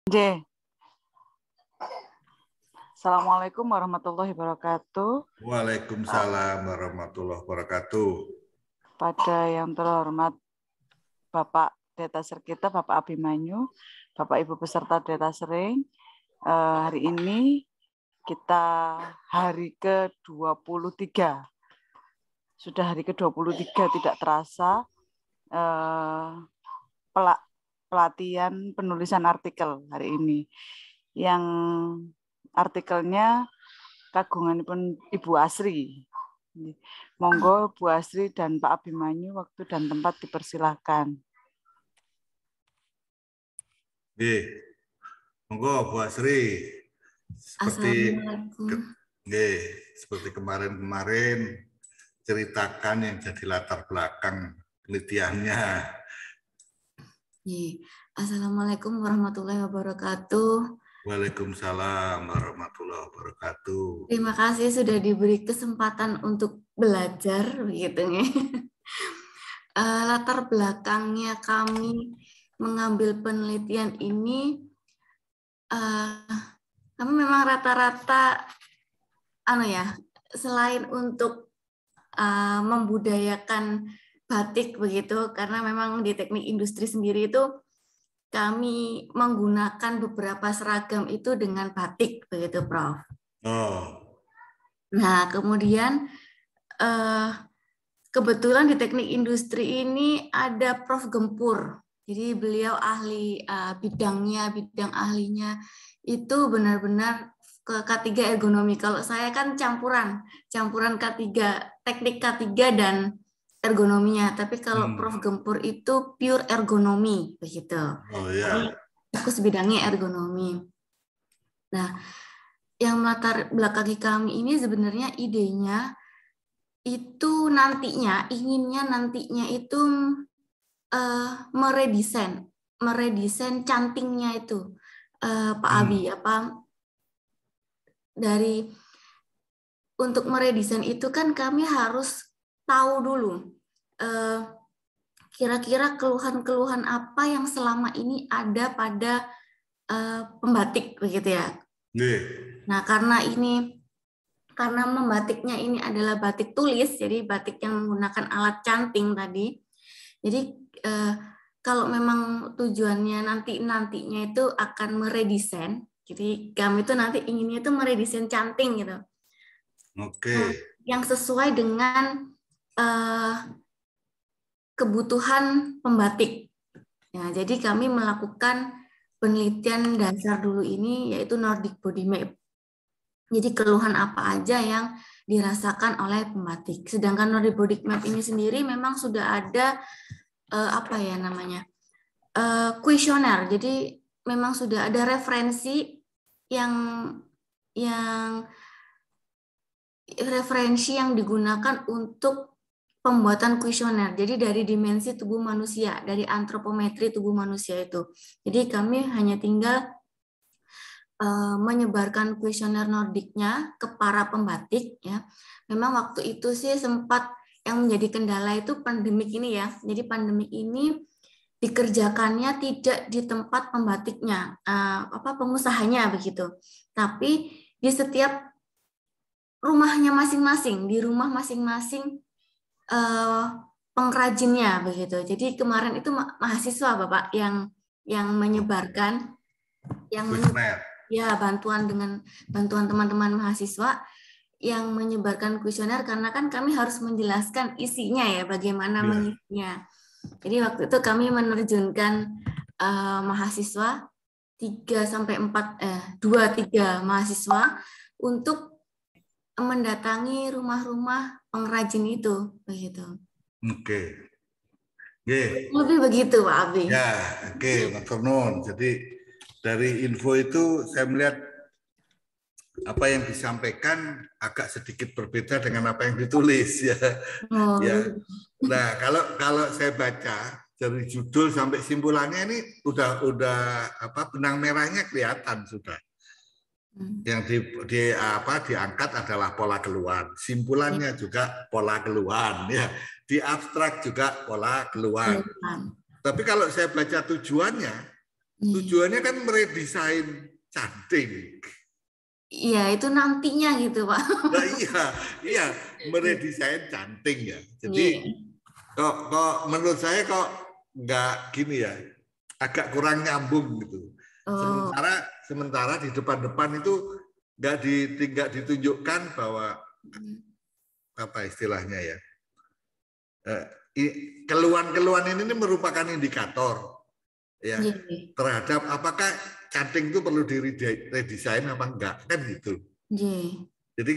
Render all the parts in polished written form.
J. Assalamualaikum warahmatullahi wabarakatuh. Waalaikumsalam warahmatullahi wabarakatuh. Pada yang terhormat Bapak Detaser kita, Bapak Abimanyu, Bapak Ibu peserta Detasering, hari ini kita hari ke-23. Sudah hari ke-23, tidak terasa pelatihan penulisan artikel hari ini. Yang artikelnya kagungan pun Ibu Asri. Monggo Bu Asri dan Pak Abimanyu, waktu dan tempat dipersilahkan. Monggo Bu Asri. Seperti kemarin-kemarin ceritakan yang jadi latar belakang penelitiannya. Assalamualaikum warahmatullahi wabarakatuh. Waalaikumsalam warahmatullahi wabarakatuh. Terima kasih sudah diberi kesempatan untuk belajar, begitu ya. Latar belakangnya kami mengambil penelitian ini, kami memang rata-rata, selain untuk membudayakan batik begitu, karena memang di teknik industri sendiri itu kami menggunakan beberapa seragam itu dengan batik begitu, Prof. Nah, kemudian kebetulan di teknik industri ini ada Prof. Gempur. Jadi beliau ahli bidang ahlinya itu benar-benar ke K3 ergonomi. Kalau saya kan campuran K3, teknik K3 dan ergonominya, tapi kalau Prof. Gempur itu pure ergonomi begitu. Jadi fokus bidangnya ergonomi. Nah, yang melatar belakangi kami ini sebenarnya idenya itu inginnya nantinya itu meredesain cantingnya itu, Pak Abi, untuk meredesain itu kan kami harus tahu dulu kira-kira keluhan-keluhan apa yang selama ini ada pada pembatik begitu ya. Nah, karena membatiknya ini adalah batik tulis, jadi batik yang menggunakan alat canting tadi. Jadi kalau memang tujuannya nantinya itu akan meredesain, jadi kami itu nanti inginnya itu meredesain canting gitu. Yang sesuai dengan kebutuhan pembatik. Ya, jadi kami melakukan penelitian dasar dulu ini yaitu Nordic Body Map. Jadi keluhan apa aja yang dirasakan oleh pembatik. Sedangkan Nordic Body Map ini sendiri memang sudah ada kuesioner. Jadi memang sudah ada referensi yang digunakan untuk pembuatan kuesioner. Jadi dari dimensi tubuh manusia, dari antropometri tubuh manusia itu. Jadi kami hanya tinggal menyebarkan kuesioner Nordicnya ke para pembatik ya. Memang waktu itu sih sempat yang menjadi kendala itu pandemik ini ya. Jadi pandemik ini dikerjakannya tidak di tempat pembatiknya, pengusahanya begitu. Tapi di setiap rumahnya masing-masing, di rumah masing-masing pengrajinnya begitu. Jadi kemarin itu mahasiswa Bapak yang menyebarkan, bantuan teman-teman mahasiswa yang menyebarkan kuesioner, karena kan kami harus menjelaskan isinya ya, bagaimana mengisinya. Jadi waktu itu kami menerjunkan mahasiswa 2-3 mahasiswa untuk mendatangi rumah-rumah pengrajin itu begitu. Lebih begitu Pak Abi. Matur nuwun. Jadi dari info itu saya melihat apa yang disampaikan agak sedikit berbeda dengan apa yang ditulis ya. Nah, kalau saya baca dari judul sampai simpulannya ini udah benang merahnya kelihatan sudah. Yang diangkat adalah pola keluhan. Simpulannya juga pola keluhan ya. Di abstrak juga pola keluhan. Tapi kalau saya baca tujuannya Tujuannya kan meredesain canting. Iya, itu nantinya gitu, Pak. Nah, iya, meredesain canting ya. Jadi kok menurut saya kok nggak gini ya, agak kurang nyambung gitu. Sementara di depan-depan itu nggak ditunjukkan bahwa apa istilahnya ya, keluhan-keluhan ini merupakan indikator ya terhadap apakah canting itu perlu diredesain apa enggak, kan gitu. Jadi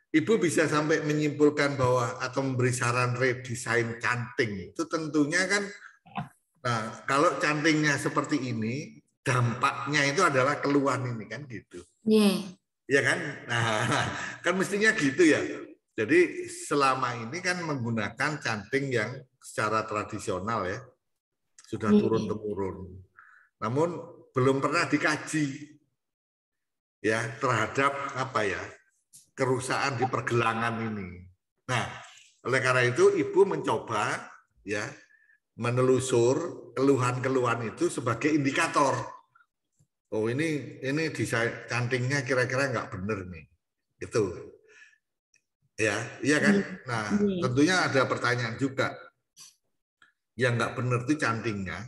Ibu bisa sampai menyimpulkan bahwa atau memberi saran redesain canting itu tentunya kan, nah kalau cantingnya seperti ini dampaknya itu adalah keluhan ini kan gitu. Iya kan? Nah, kan mestinya gitu ya. Jadi selama ini kan menggunakan canting yang secara tradisional ya, sudah turun-temurun. Namun belum pernah dikaji ya terhadap apa ya, kerusakan di pergelangan ini. Nah, oleh karena itu Ibu mencoba ya menelusur keluhan-keluhan itu sebagai indikator. Oh ini desain cantingnya kira-kira nggak benar nih, gitu. Ya, iya kan? Nah, tentunya ada pertanyaan juga. Yang nggak benar itu cantingnya,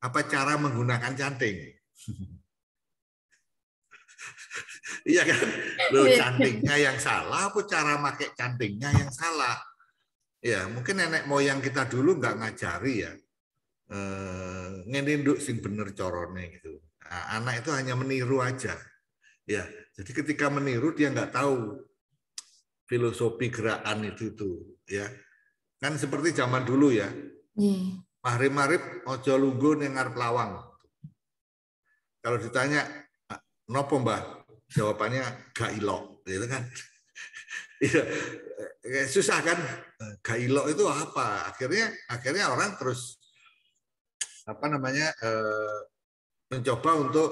apa cara menggunakan canting? Iya kan? Loh, cantingnya yang salah, apa cara pakai cantingnya yang salah? Ya, mungkin nenek moyang kita dulu nggak ngajari ya. Ngendinduk sing bener corone gitu. Nah, anak itu hanya meniru aja. Ya, jadi ketika meniru dia nggak tahu filosofi gerakan itu tuh, ya. Kan seperti zaman dulu ya. Mahrib-mahrib ojo lungguh ning ngarep lawang. Kalau ditanya, nopo Mbah? Jawabannya gak ilok, gitu kan. Susah kan? Gak ilok itu apa? Akhirnya orang terus apa namanya? Mencoba untuk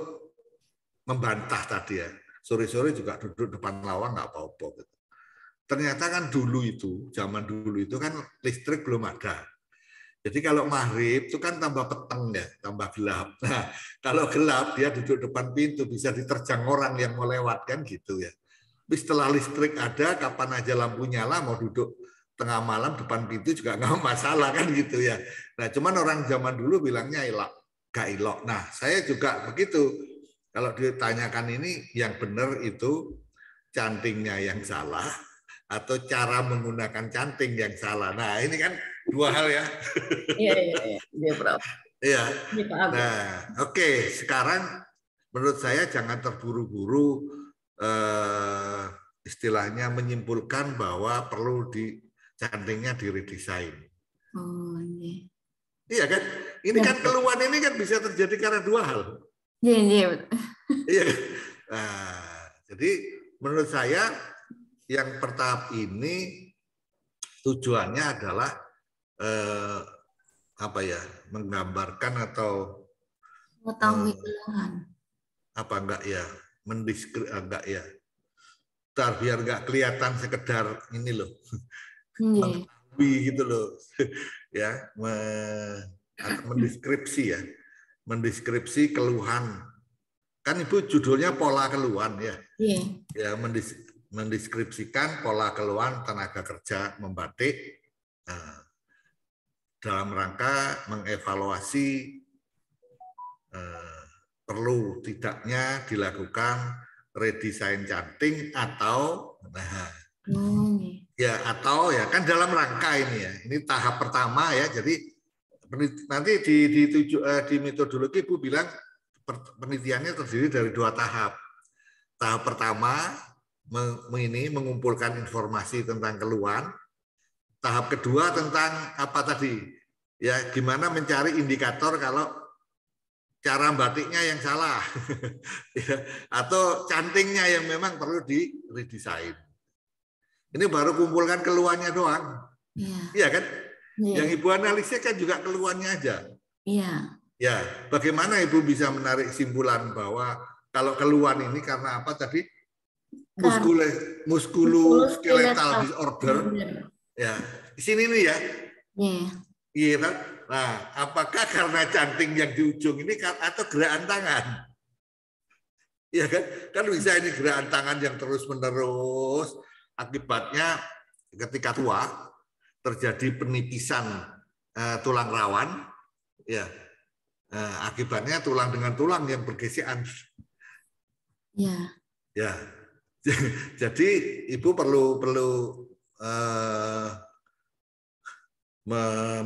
membantah tadi ya. Sore-sore juga duduk depan lawang nggak apa-apa gitu. Ternyata kan dulu itu, zaman dulu itu kan listrik belum ada. Jadi kalau maghrib itu kan tambah peteng ya, tambah gelap. Nah, kalau gelap dia duduk depan pintu bisa diterjang orang yang mau lewat kan gitu ya. Tapi setelah listrik ada, kapan aja lampu nyala mau duduk tengah malam depan pintu juga nggak masalah kan gitu ya. Nah, cuman orang zaman dulu bilangnya ilok, gak ilok. Nah, saya juga begitu. Kalau ditanyakan ini yang benar itu cantingnya yang salah atau cara menggunakan canting yang salah. Nah, ini kan dua hal ya. Iya, Prof. Iya. Nah, oke. Sekarang menurut saya jangan terburu-buru istilahnya menyimpulkan bahwa perlu cantingnya diredesain. Oh, iya. Iya kan? Ini kan keluhan ini kan bisa terjadi karena dua hal. Iya. Iya. Nah, jadi menurut saya yang bertahap ini tujuannya adalah apa ya, menggambarkan atau mengetahui keluhan. Apa enggak ya, enggak ya. Biar enggak kelihatan sekedar ini loh. Mengetahui gitu loh. Ya, mendeskripsi ya. Mendeskripsi keluhan. Kan Ibu judulnya pola keluhan ya. Ya, mendeskripsikan pola keluhan tenaga kerja membatik dalam rangka mengevaluasi perlu tidaknya dilakukan redesain canting atau atau kan dalam rangka ini ya. Ini tahap pertama ya. Jadi nanti di metodologi Ibu bilang penelitiannya terdiri dari 2 tahap. Tahap pertama mengumpulkan informasi tentang keluhan. Tahap kedua tentang apa tadi? Ya, gimana mencari indikator kalau cara batiknya yang salah. Atau cantingnya yang memang perlu diredesain. Ini baru kumpulkan keluhannya doang. Iya kan? Yang Ibu analisis kan juga keluhannya aja. Iya. Ya, bagaimana Ibu bisa menarik simpulan bahwa kalau keluhan ini karena apa tadi? Muskuloskeletal disorder. Ya, di sini nih ya. Iya. Nah, apakah karena canting yang di ujung ini atau gerakan tangan? Iya kan? Kan bisa ini gerakan tangan yang terus-menerus. Akibatnya ketika tua terjadi penipisan tulang rawan. Ya, akibatnya tulang dengan tulang yang bergesekan. Ya. Ya, jadi ibu perlu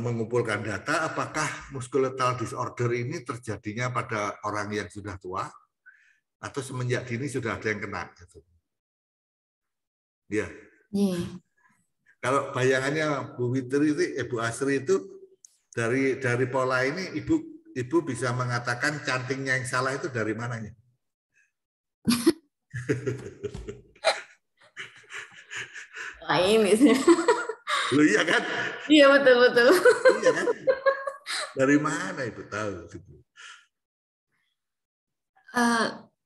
mengumpulkan data apakah musculoskeletal disorder ini terjadinya pada orang yang sudah tua atau semenjak dini sudah ada yang kena. Ya. Kalau bayangannya Bu Witri itu, Bu Asri itu dari pola ini ibu bisa mengatakan cantingnya yang salah itu dari mananya? Wah, ini sih. Loh, iya kan? Iya, betul. Iya kan? Dari mana ibu tahu?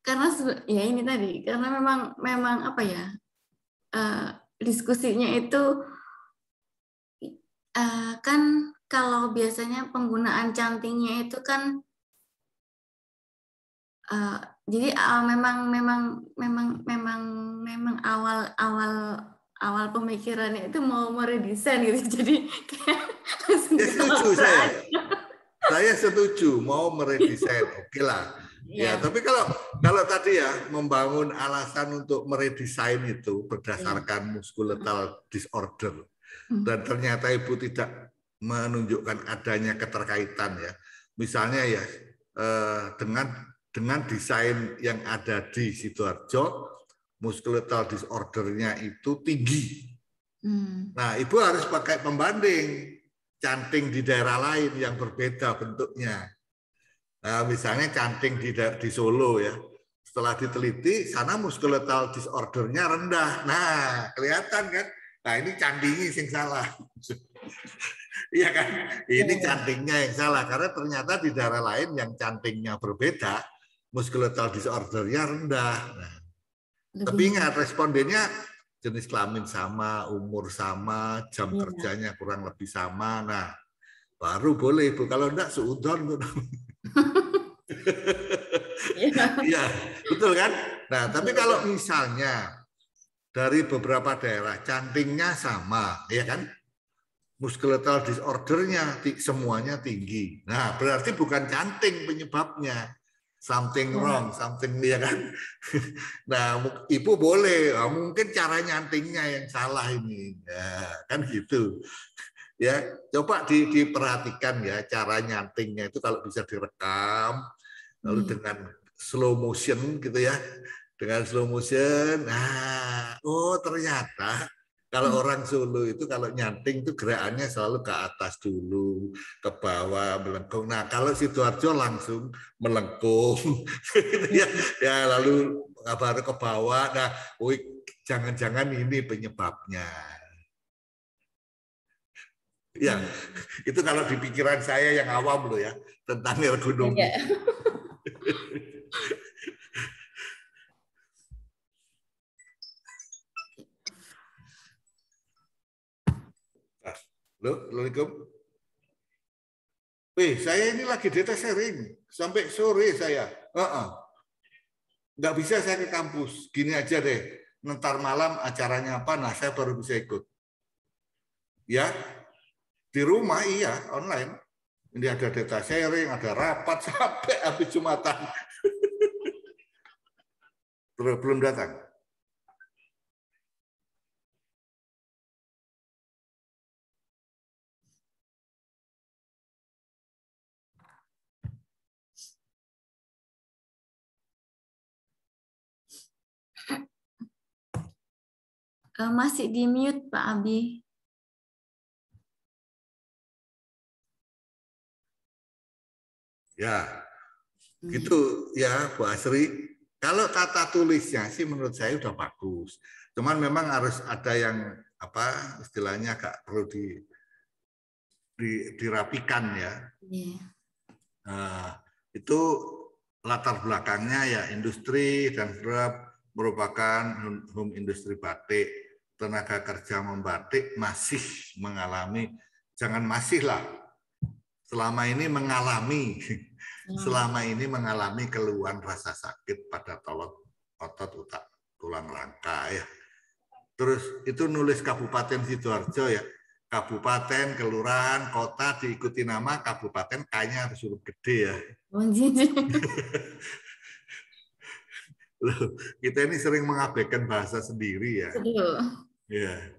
Karena ya ini tadi, karena memang apa ya, diskusinya itu kan kalau biasanya penggunaan cantingnya itu kan jadi memang awal pemikirannya itu mau meredesain gitu, jadi kayak langsung ya, setuju saya setuju mau meredesain, oke lah. Ya, tapi kalau tadi ya membangun alasan untuk meredesain itu berdasarkan musculoskeletal disorder dan ternyata ibu tidak menunjukkan adanya keterkaitan ya. Misalnya ya dengan desain yang ada di Sidoarjo, musculoskeletal disordernya itu tinggi. Nah, ibu harus pakai pembanding canting di daerah lain yang berbeda bentuknya. Nah, misalnya canting di Solo ya, setelah diteliti sana musculoskeletal disordernya rendah. Nah, kelihatan kan? Nah, ini cantingnya yang salah. Iya kan? Ini cantingnya yang salah karena ternyata di daerah lain yang cantingnya berbeda, musculoskeletal disordernya rendah. Nah, tapi ingat respondennya jenis kelamin sama, umur sama, jam kerjanya kurang lebih sama. Nah, baru boleh Bu. Kalau enggak seudon. Iya, betul kan? Nah, tapi kalau misalnya dari beberapa daerah cantingnya sama, ya kan? Musculoskeletal disordernya semuanya tinggi. Nah, berarti bukan canting penyebabnya. Something wrong, something, ya kan? Nah, ibu boleh, mungkin cara nyantingnya yang salah ini, ya, kan gitu. Ya, coba diperhatikan ya cara nyantingnya itu kalau bisa direkam, lalu dengan slow motion gitu ya, dengan slow motion. Nah, oh ternyata kalau orang Solo itu kalau nyanting itu gerakannya selalu ke atas dulu, ke bawah, melengkung. Nah, kalau Sidoarjo langsung melengkung, gitu ya. Ya, lalu baru ke bawah. Nah, jangan-jangan ini penyebabnya. Ya, itu kalau di pikiran saya yang awam loh ya, tentang ergonomi. Assalamualaikum. Saya ini lagi data sharing sampai sore saya. Nggak bisa saya ke kampus. Gini aja deh. Ntar malam acaranya apa? Nah, saya baru bisa ikut. Ya, di rumah iya online. Ini ada data sharing, ada rapat sampai habis Jumatan. Terus belum datang. Masih di mute Pak Abi. Ya, gitu ya Bu Asri. Kalau tata tulisnya sih menurut saya udah bagus. Cuman memang harus ada yang apa istilahnya agak perlu dirapikan ya. Nah, itu latar belakangnya ya industri dan merupakan home industri batik. Tenaga kerja membatik masih mengalami, jangan masih lah, selama ini mengalami keluhan rasa sakit pada otot tulang rangka ya. Terus itu nulis Kabupaten Sidoarjo ya. Kabupaten, kelurahan, kota diikuti nama kabupaten, kayaknya harus huruf gede ya. Loh, kita ini sering mengabaikan bahasa sendiri ya. Ya.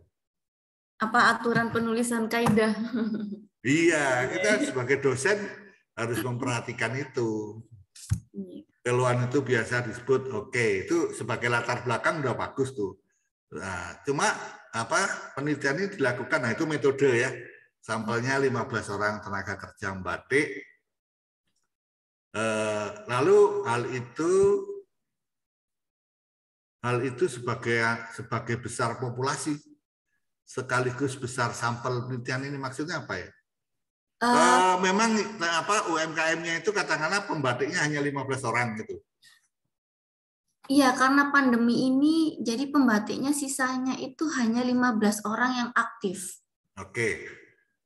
Apa aturan penulisan kaidah? Iya, kita sebagai dosen harus memperhatikan itu. Keluhan itu biasa disebut oke, itu sebagai latar belakang udah bagus tuh. Nah, cuma penelitian ini dilakukan, nah itu metode ya. Sampelnya 15 orang tenaga kerja membatik. Lalu hal itu sebagai besar populasi sekaligus besar sampel penelitian ini maksudnya apa ya? Memang UMKM-nya itu katakanlah pembatiknya hanya 15 orang gitu. Iya, karena pandemi ini jadi pembatiknya sisanya itu hanya 15 orang yang aktif. Oke.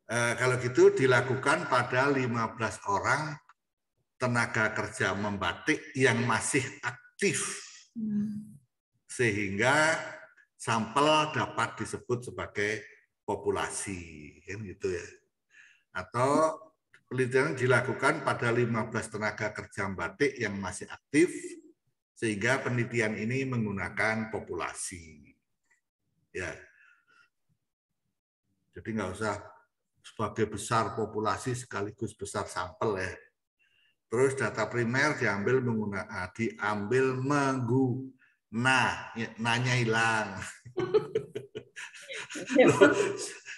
Kalau gitu dilakukan pada 15 orang tenaga kerja membatik yang masih aktif. Sehingga sampel dapat disebut sebagai populasi, kan gitu ya. Atau penelitian dilakukan pada 15 tenaga kerja batik yang masih aktif, sehingga penelitian ini menggunakan populasi. Ya. Jadi nggak usah sebagai besar populasi sekaligus besar sampel ya. Terus data primer diambil nanya hilang.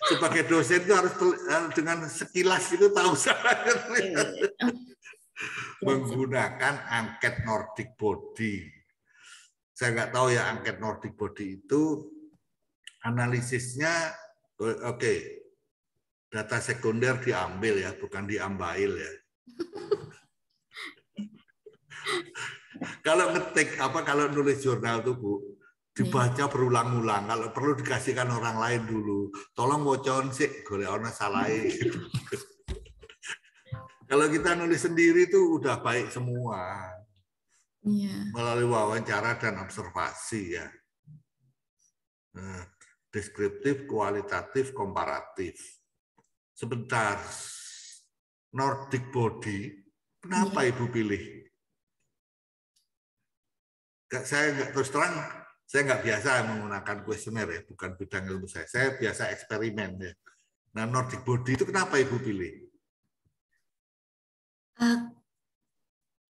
Sebagai dosen itu harus dengan sekilas itu tahu menggunakan angket Nordic Body. Saya nggak tahu ya angket Nordic Body itu analisisnya oke. Data sekunder diambil ya, bukan diambil ya. Kalau ngetik kalau nulis jurnal tuh Bu, dibaca berulang-ulang. Kalau perlu dikasihkan orang lain dulu. Tolong wocon sih, golek ana salahe. Kalau kita nulis sendiri tuh udah baik semua. Melalui wawancara dan observasi ya. Deskriptif, kualitatif, komparatif. Sebentar. Nordic Body, kenapa Ibu pilih? Saya nggak terus terang, saya nggak biasa menggunakan kuesioner ya, bukan bidang ilmu saya. Saya biasa eksperimen ya. Nah, Nordic Body itu kenapa Ibu pilih?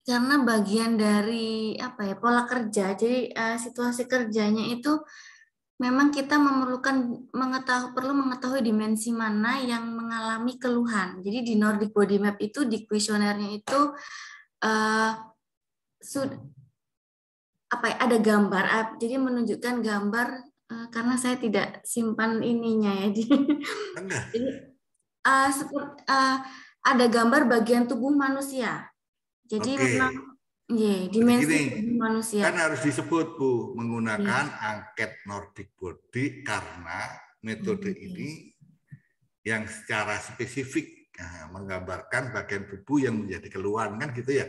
Karena bagian dari pola kerja. Jadi situasi kerjanya itu memang kita perlu mengetahui dimensi mana yang mengalami keluhan. Jadi di Nordic Body Map itu di kuesionernya itu ada gambar, jadi menunjukkan gambar karena saya tidak simpan ininya ya. Jadi ada gambar bagian tubuh manusia. Jadi memang dimensi tubuh manusia. Kan harus disebut Bu, menggunakan angket Nordic Body karena metode ini yang secara spesifik menggambarkan bagian tubuh yang menjadi keluhan kan gitu ya.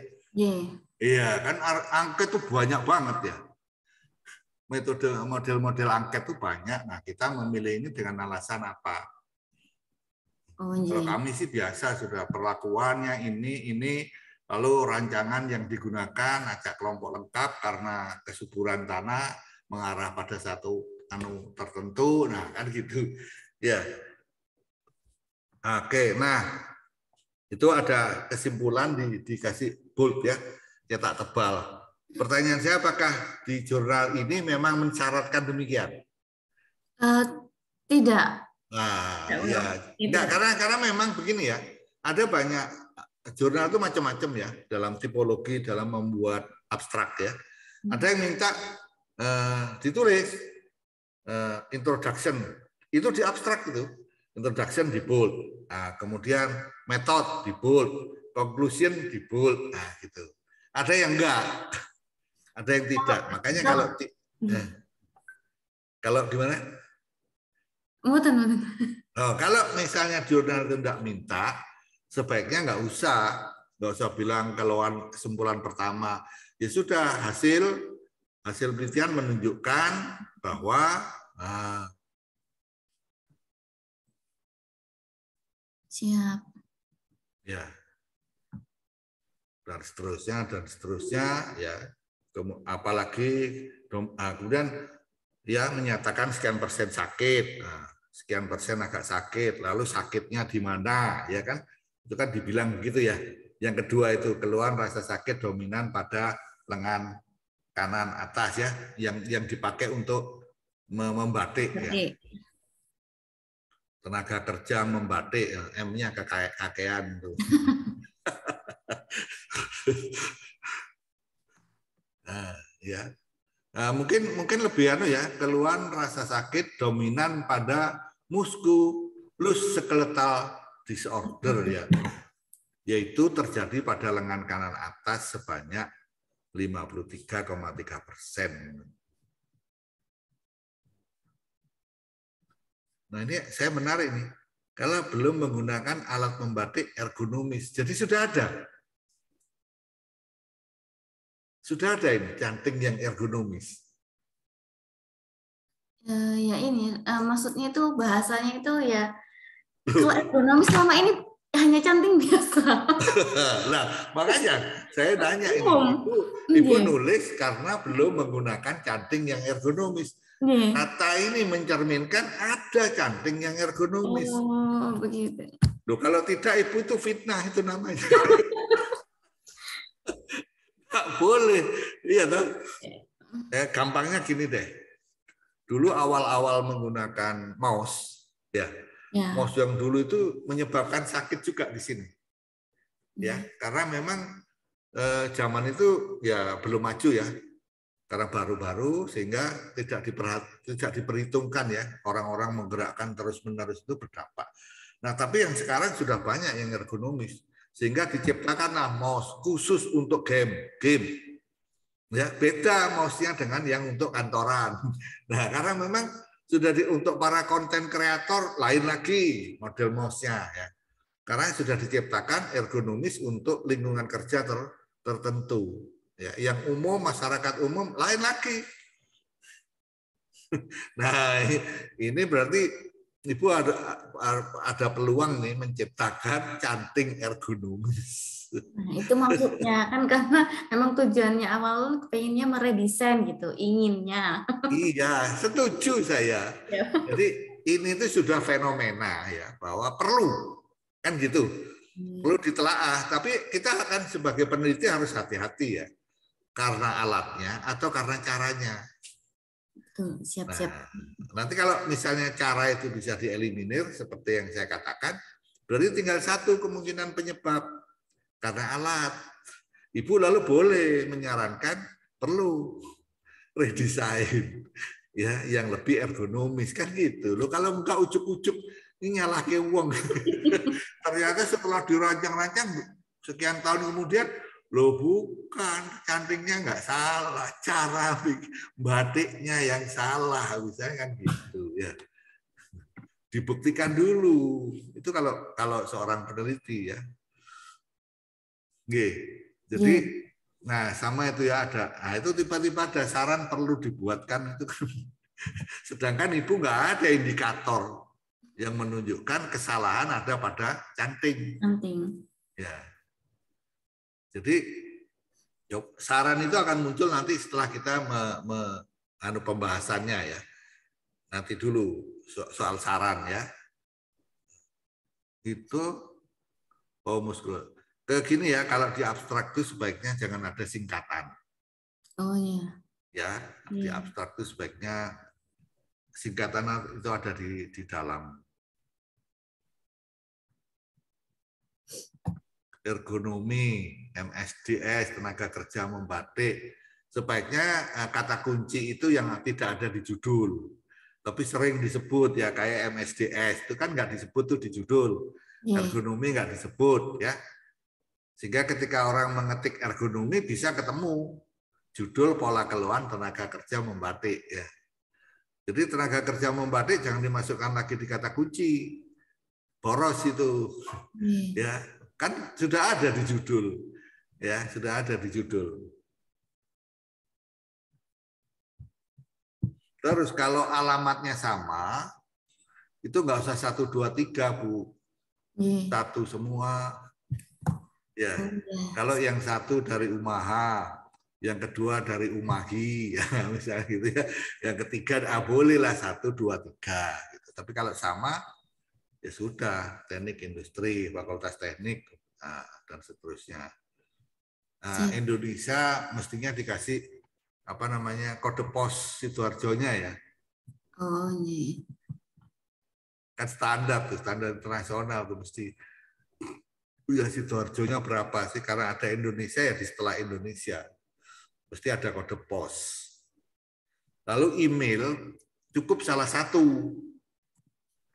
Iya, kan angket tuh banyak banget ya. Metode model-model angket tuh banyak. Nah, kita memilih ini dengan alasan apa? Kalau kami sih biasa sudah perlakuannya ini lalu rancangan yang digunakan ajak kelompok lengkap karena kesuburan tanah mengarah pada satu tertentu. Nah, kan gitu. Ya. Oke, nah itu ada kesimpulan dikasih bold ya. Cetak tebal. Pertanyaan saya, apakah di jurnal ini memang mensyaratkan demikian? Tidak. Nah, ya, enggak, karena memang begini ya. Ada banyak jurnal itu macam-macam ya dalam tipologi, dalam membuat abstrak ya. Ada yang minta ditulis introduction itu di abstrak itu, introduction di bold. Nah, kemudian method di bold, conclusion di bold. Nah, gitu. Ada yang enggak, ada yang tidak. Makanya kalau gimana? Kalau misalnya jurnal itu enggak minta, sebaiknya nggak usah bilang keluhan kesimpulan pertama. Ya sudah, hasil penelitian menunjukkan bahwa siap. Ya, dan seterusnya ya. Apalagi kemudian dia menyatakan sekian persen sakit, sekian persen agak sakit, lalu sakitnya di mana, ya kan? Itu kan dibilang begitu ya. Yang kedua itu keluhan rasa sakit dominan pada lengan kanan atas ya, yang dipakai untuk membatik ya. Tenaga kerja membatik, M-nya kakean tuh. Nah, ya. Nah, mungkin lebih ya, keluhan rasa sakit dominan pada musculoskeletal disorder ya. Yaitu terjadi pada lengan kanan atas sebanyak 53,3%. Nah, ini saya menarik nih. Kalau belum menggunakan alat membatik ergonomis. Jadi sudah ada. Sudah ada ini canting yang ergonomis. Ya ini maksudnya itu bahasanya itu ya kalau ergonomis selama ini hanya canting biasa. Nah, makanya saya nanya ini, Ibu nulis karena belum menggunakan canting yang ergonomis. Kata ini mencerminkan ada canting yang ergonomis. Oh, begitu. Loh, kalau tidak Ibu itu fitnah itu namanya. Nggak boleh. Iya toh. Gampangnya gini deh. Dulu awal-awal menggunakan mouse, ya. Mouse yang dulu itu menyebabkan sakit juga di sini. Ya, karena memang zaman itu ya belum maju ya. Karena baru-baru sehingga tidak diperhitungkan ya, orang-orang menggerakkan terus-menerus itu berdampak. Nah, tapi yang sekarang sudah banyak yang ergonomis sehingga diciptakanlah mouse khusus untuk game. Ya, beda mouse-nya dengan yang untuk kantoran. Nah, karena memang sudah untuk para konten kreator lain lagi model mouse-nya ya. Karena sudah diciptakan ergonomis untuk lingkungan kerja tertentu. Ya, yang umum, masyarakat umum lain lagi. Nah, ini berarti Ibu ada peluang nih menciptakan canting ergonomis. Nah, itu maksudnya kan karena memang tujuannya awal pengennya meredesain gitu, inginnya. Iya, setuju saya. Jadi ini itu sudah fenomena ya bahwa perlu kan gitu, perlu ditelaah. Tapi kita akan sebagai peneliti harus hati-hati ya, karena alatnya atau karena caranya. Siap-siap. Nah, nanti kalau misalnya cara itu bisa dieliminir seperti yang saya katakan, berarti tinggal satu kemungkinan penyebab karena alat. Ibu lalu boleh menyarankan perlu redesign ya yang lebih ergonomis kan gitu. Loh kalau enggak ujuk-ujuk ini nyalahke wong. Ternyata setelah dirancang-rancang sekian tahun kemudian loh bukan, cantingnya enggak salah, cara batiknya yang salah misalnya kan gitu ya. Dibuktikan dulu. Itu kalau seorang peneliti ya. Jadi nah sama itu ya ada. Nah, itu tiba-tiba ada saran perlu dibuatkan itu. Sedangkan Ibu nggak ada indikator yang menunjukkan kesalahan ada pada canting. Ya. Jadi saran itu akan muncul nanti setelah kita pembahasannya ya. Nanti dulu soal saran ya. Itu muskulo. Gini ya, kalau di abstrak itu sebaiknya jangan ada singkatan. Oh iya. Ya, di abstrak itu sebaiknya singkatan itu ada di dalam. Ergonomi, MSDS, tenaga kerja membatik. Sebaiknya kata kunci itu yang tidak ada di judul. Tapi sering disebut ya, kayak MSDS. Itu kan nggak disebut tuh di judul. Ergonomi nggak disebut ya. Sehingga ketika orang mengetik ergonomi bisa ketemu judul pola keluhan tenaga kerja membatik ya. Jadi tenaga kerja membatik jangan dimasukkan lagi di kata kunci. Boros itu. Ya, kan sudah ada di judul. Ya, sudah ada di judul. Terus kalau alamatnya sama, itu nggak usah 1, 2, 3, Bu. Satu semua. Ya, kalau yang satu dari Umaha, yang kedua dari Umahi, ya, misalnya gitu ya. Yang ketiga, bolehlah 1, 2, 3. Gitu. Tapi kalau sama, ya sudah, teknik industri, fakultas teknik, dan seterusnya. Nah, Indonesia mestinya dikasih apa namanya kode pos Sidoarjonya ya. Oh iya. Kan standar tuh, standar internasional tuh mesti. Ya Sidoarjonya berapa sih? Karena ada Indonesia ya di setelah Indonesia. Mesti ada kode pos. Lalu email cukup salah satu.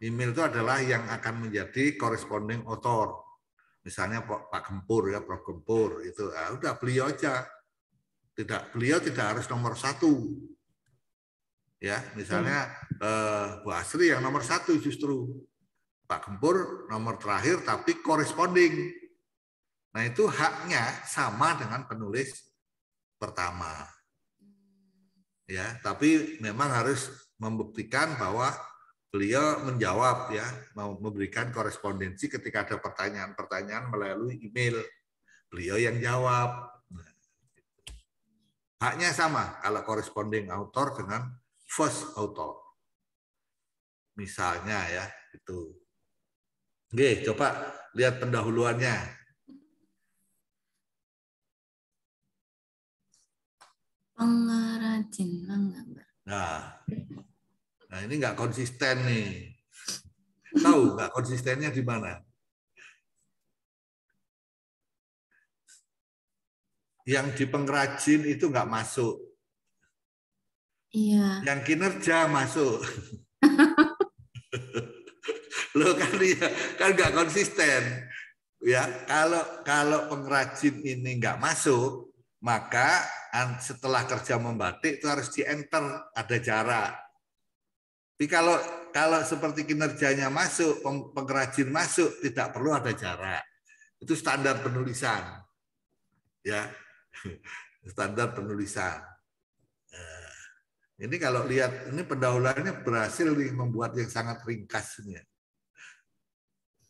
Email itu adalah yang akan menjadi corresponding author. Misalnya Pak Gempur ya, Prof Gempur itu, udah beliau aja. Beliau tidak harus nomor 1. Ya, misalnya Bu Asri yang nomor 1 justru. Pak Gempur nomor terakhir tapi corresponding. Nah, itu haknya sama dengan penulis pertama. Ya, tapi memang harus membuktikan bahwa beliau menjawab ya, memberikan korespondensi ketika ada pertanyaan-pertanyaan melalui email. Beliau yang jawab. Haknya sama kalau corresponding author dengan first author. Misalnya ya, itu. Oke, coba lihat pendahuluannya. Pengrajin mangga. Nah ini nggak konsisten nih. Tahu nggak konsistennya di mana? Yang di pengrajin itu nggak masuk. Iya. Yang kinerja masuk. Lo kan ya, kan nggak konsisten. Ya, kalau pengrajin ini nggak masuk, maka setelah kerja membatik itu harus di-enter, ada jarak. Tapi kalau seperti kinerjanya masuk, pengrajin masuk, tidak perlu ada jarak. Itu standar penulisan. Ya. Standar penulisan. Ini kalau lihat ini pendahuluannya berhasil nih membuat yang sangat ringkas ini.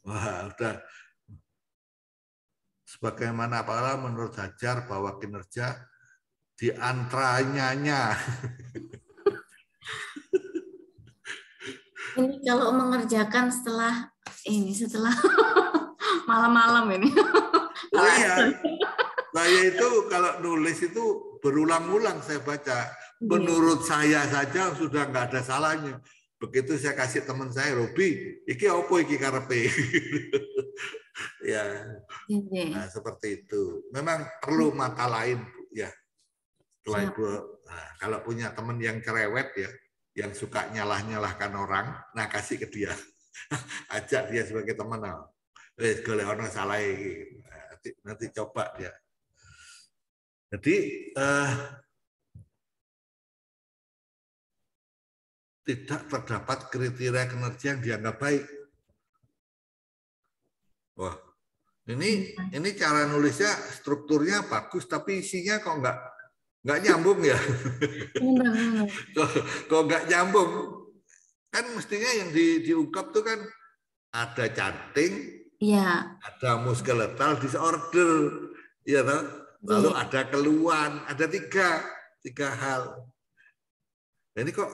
Wah, udah. Sebagaimana apalah menurut Hajar bahwa kinerja di antaranya. Ini kalau mengerjakan setelah malam-malam ini. Oh iya. Saya itu kalau nulis itu berulang-ulang saya baca. Menurut saya saja sudah nggak ada salahnya. Begitu saya kasih teman saya, Robi, iki apa iki karepe? Ya, nah, seperti itu. Memang perlu mata lain, Bu. Ya. Setelah itu, nah, kalau punya teman yang cerewet ya, yang suka nyalah-nyalahkan orang, nah kasih ke dia, ajak dia sebagai teman. Golek ono salah iki. Nanti coba dia. Jadi tidak terdapat kriteria kinerja yang dianggap baik. Wah, ini cara nulisnya strukturnya bagus, tapi isinya kok nggak nyambung ya? Kok nggak nyambung? Kan mestinya yang diungkap tuh kan ada canting, ya, ada musculoskeletal disorder, ya toh? Lalu ada keluhan, ada tiga hal. Ini kok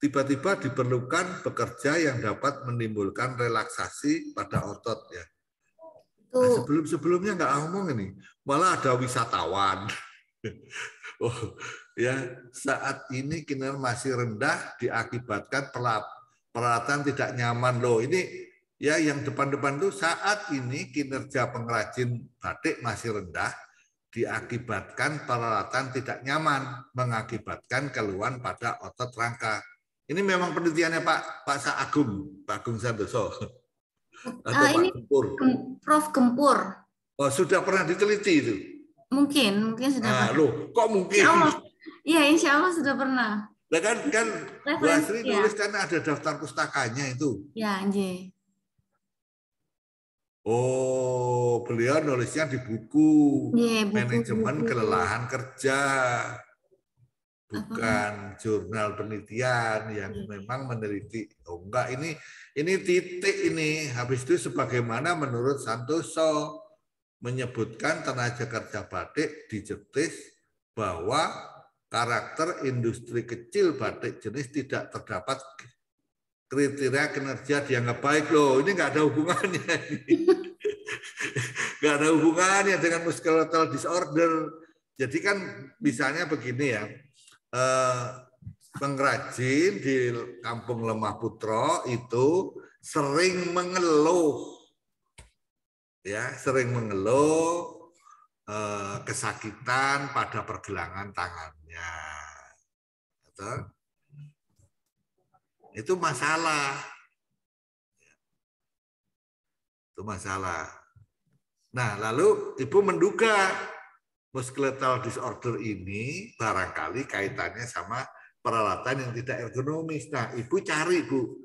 tiba-tiba diperlukan bekerja yang dapat menimbulkan relaksasi pada otot ya. Nah, sebelumnya nggak ngomong ini, malah ada wisatawan. Oh, ya saat ini kinerja masih rendah diakibatkan peralatan tidak nyaman loh. Ini ya yang depan-depan tuh saat ini kinerja pengrajin batik masih rendah diakibatkan peralatan tidak nyaman mengakibatkan keluhan pada otot rangka. Ini memang penelitiannya Pak Agung Santoso. Atau Pak Gempur. Prof Gempur. Oh, sudah pernah diteliti itu? Mungkin sudah pernah. Loh, kok mungkin? Iya, insya Allah sudah pernah. Nah, kan Bu Asri nulis kan ada daftar pustakanya itu. Ya, anjay. Oh, beliau nulisnya di buku Manajemen Kelelahan Kerja. Bukan jurnal penelitian yang memang meneliti. Oh enggak, ini titik ini. Habis itu sebagaimana menurut Santoso menyebutkan tenaga kerja batik dijetis bahwa karakter industri kecil batik jenis tidak terdapat kriteria kinerja dianggap baik. Loh, ini nggak ada hubungannya. Nggak ada hubungannya dengan musculoskeletal disorder. Jadi kan misalnya begini ya, pengrajin di Kampung Lemah Putro itu sering mengeluh, ya, sering mengeluh kesakitan pada pergelangan tangannya. Itu masalah. Itu masalah. Nah, lalu Ibu menduga musculoskeletal disorder ini barangkali kaitannya sama peralatan yang tidak ergonomis. Nah, Ibu cari, Bu,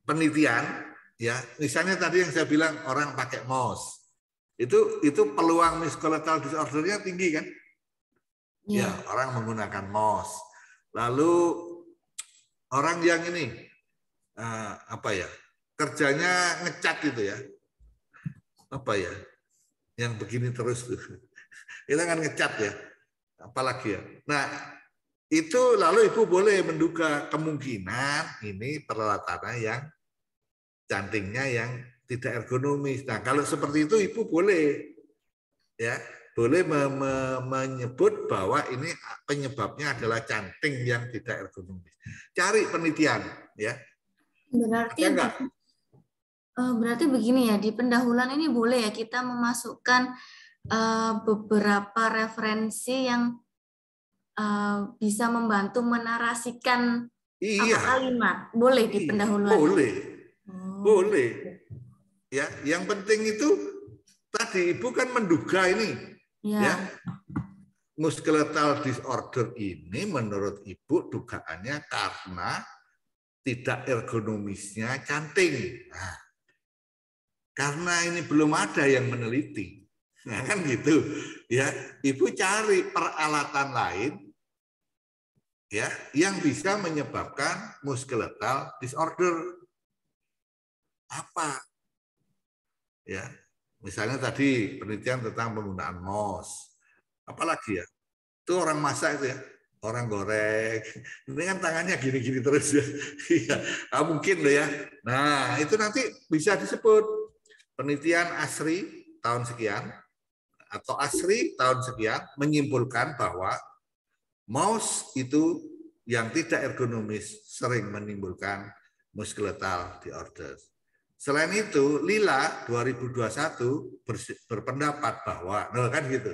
penelitian, ya. Misalnya tadi yang saya bilang orang pakai mouse. Itu peluang musculoskeletal disorder-nya tinggi kan? Ya, orang menggunakan mouse. Lalu orang yang ini apa ya? Kerjanya ngecat gitu ya. Apa ya? Yang begini terus tuh. Kita kan ngecat ya. Apalagi ya. Nah, itu lalu Ibu boleh menduga kemungkinan ini peralatannya yang cantingnya yang tidak ergonomis. Nah, kalau seperti itu Ibu boleh ya, boleh menyebut bahwa ini penyebabnya adalah canting yang tidak ergonomis. Cari penelitian ya. Berarti begini ya, di pendahuluan ini boleh ya kita memasukkan beberapa referensi yang bisa membantu menarasikan kalimat. Boleh di pendahuluan? Boleh. Boleh. Ya, yang penting itu tadi Ibu kan menduga ini. Ya. Musculoskeletal disorder ini menurut Ibu dugaannya karena tidak ergonomisnya canting. Nah, karena ini belum ada yang meneliti. Nah, kan gitu. Ya, Ibu cari peralatan lain ya yang bisa menyebabkan musculoskeletal disorder. Apa? Ya. Misalnya tadi penelitian tentang penggunaan mouse. Apalagi ya? Itu orang masak itu ya, orang goreng. Ini kan tangannya gini-gini terus ya. Iya, mungkin loh ya. Nah, itu nanti bisa disebut penelitian ASRI tahun sekian atau ASRI tahun sekian menyimpulkan bahwa mouse itu yang tidak ergonomis sering menimbulkan musculoskeletal disorder. Selain itu, Lila 2021 berpendapat bahwa, kan gitu.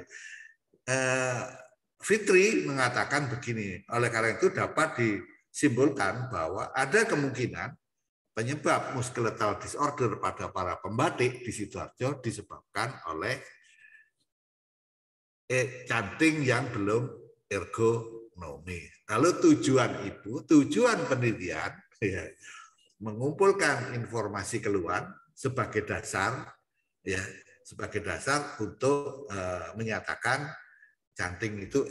Fitri mengatakan begini, oleh karena itu dapat disimpulkan bahwa ada kemungkinan penyebab musculoskeletal disorder pada para pembatik di Sidoarjo disebabkan oleh canting yang belum ergonomis. Lalu tujuan Ibu, tujuan penelitian ya, mengumpulkan informasi keluhan sebagai dasar ya, sebagai dasar untuk menyatakan canting itu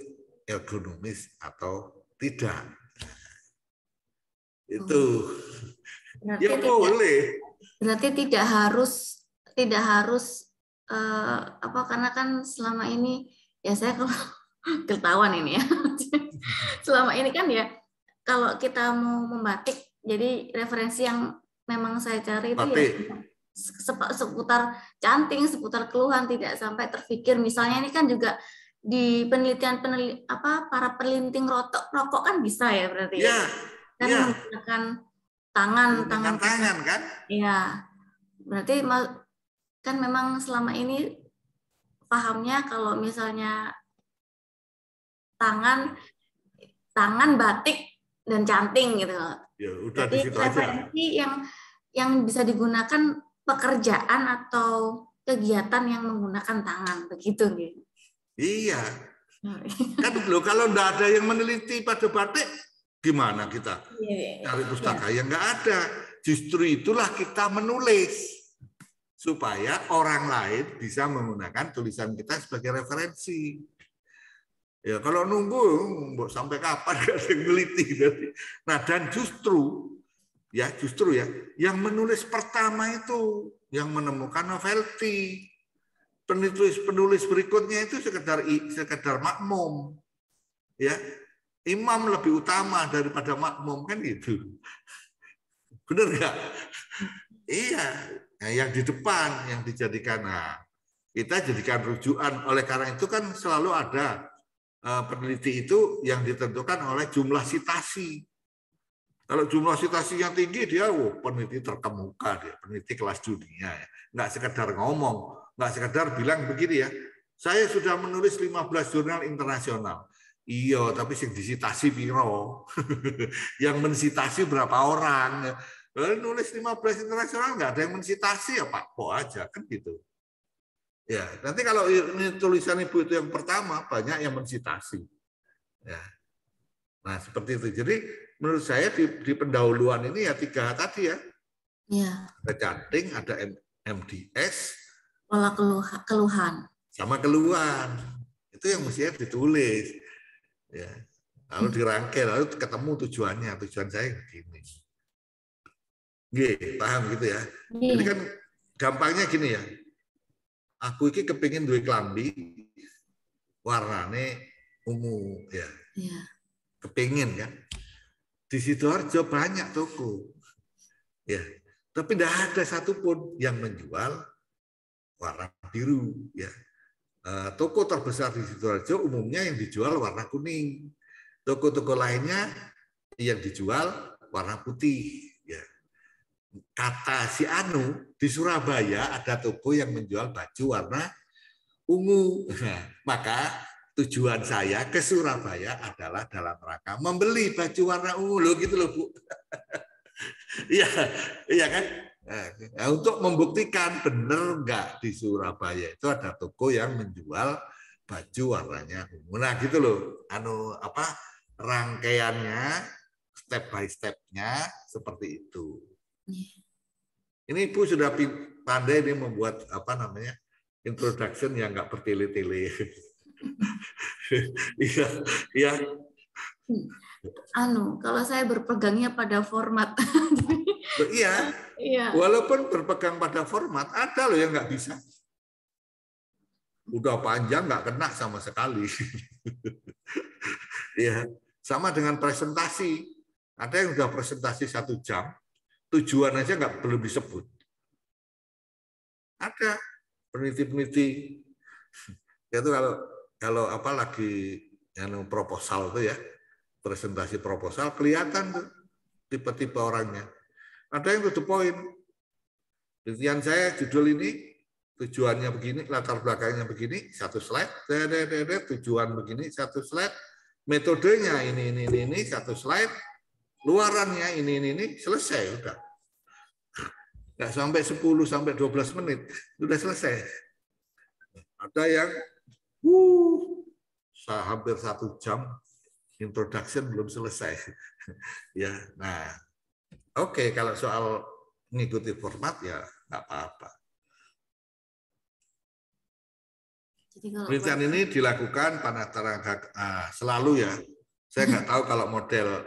ergonomis atau tidak. Itu berarti ya boleh. Berarti tidak harus apa, karena kan selama ini ya saya kalau ketahuan ini ya. Selama ini kan ya kalau kita mau membatik, jadi referensi yang memang saya cari itu ya seputar canting, seputar keluhan, tidak sampai terpikir misalnya ini kan juga di penelitian para pelinting rokok kan bisa ya berarti ya. Kan menggunakan tangan kan? Iya. Berarti kan memang selama ini pahamnya kalau misalnya tangan batik dan canting gitu. Ya, udah jadi referensi yang bisa digunakan pekerjaan atau kegiatan yang menggunakan tangan begitu gitu. Iya. Kan loh, kalau enggak ada yang meneliti pada batik, gimana kita cari pustaka? Yang enggak ada. Justru itulah kita menulis supaya orang lain bisa menggunakan tulisan kita sebagai referensi. Ya kalau nunggu sampai kapan gak ada yang neliti. Nah dan justru ya yang menulis pertama itu yang menemukan novelty. Penulis berikutnya itu sekedar makmum. Ya, imam lebih utama daripada makmum kan gitu. Benar nggak? Iya, nah, yang di depan yang dijadikan. Nah, kita jadikan rujukan. Oleh karena itu kan selalu ada peneliti itu yang ditentukan oleh jumlah sitasi. Kalau jumlah sitasinya tinggi dia peneliti terkemuka, dia peneliti kelas dunia. Ya. Nggak sekedar ngomong, nggak sekedar bilang begini ya. Saya sudah menulis 15 jurnal internasional. Iya, tapi yang disitasi piro. Yang mensitasi berapa orang. Nulis 15 internasional nggak ada yang mensitasi ya Pak, kok aja kan gitu. Ya, nanti kalau ini tulisan Ibu itu yang pertama banyak yang mensitasi. Ya. Nah, seperti itu. Jadi menurut saya di pendahuluan ini ya 3 tadi ya. Ya. Ada canting, ada MDS, Pola keluhan. Sama keluhan. Itu yang mestinya ditulis. Ya. Lalu dirangkai, lalu ketemu tujuannya. Tujuan saya begini. Nggih, paham gitu ya. Jadi kan gampangnya gini ya. Aku iki kepingin duwe klambi warnane ungu ya. Iya. Kepingin kan. Di Sidoarjo banyak toko. Ya. Tapi tidak ada satupun yang menjual warna biru ya. Toko terbesar di Sidoarjo umumnya yang dijual warna kuning. Toko-toko lainnya yang dijual warna putih ya. Kata si Anu di Surabaya ada toko yang menjual baju warna ungu. Nah, maka tujuan saya ke Surabaya adalah dalam rangka membeli baju warna ungu loh gitu loh Bu. Iya, iya kan? Nah, untuk membuktikan benar nggak di Surabaya itu ada toko yang menjual baju warnanya ungu. Nah gitu loh, rangkaiannya step by stepnya seperti itu. Ini Ibu sudah pandai nih membuat introduction yang nggak bertele-tele. Iya, iya. Kalau saya berpegangnya pada format. Iya. Walaupun berpegang pada format, ada loh yang nggak bisa. Udah panjang nggak kena sama sekali. Iya. Sama dengan presentasi. Ada yang udah presentasi 1 jam, tujuan aja belum disebut. Ada peneliti-peneliti itu kalau lagi proposal tuh ya, presentasi proposal kelihatan tuh tipe-tipe orangnya. Ada yang to the point. Penelitian saya judul ini tujuannya begini, latar belakangnya begini, 1 slide, tujuan begini, 1 slide, metodenya ini 1 slide, luarannya ini selesai udah. Nggak sampai 10 sampai 12 menit sudah selesai. Ada yang hampir 1 jam introduction belum selesai. Ya, nah, oke, kalau soal mengikuti format ya nggak apa-apa. Penelitian ini dilakukan selalu ya. Saya nggak tahu kalau model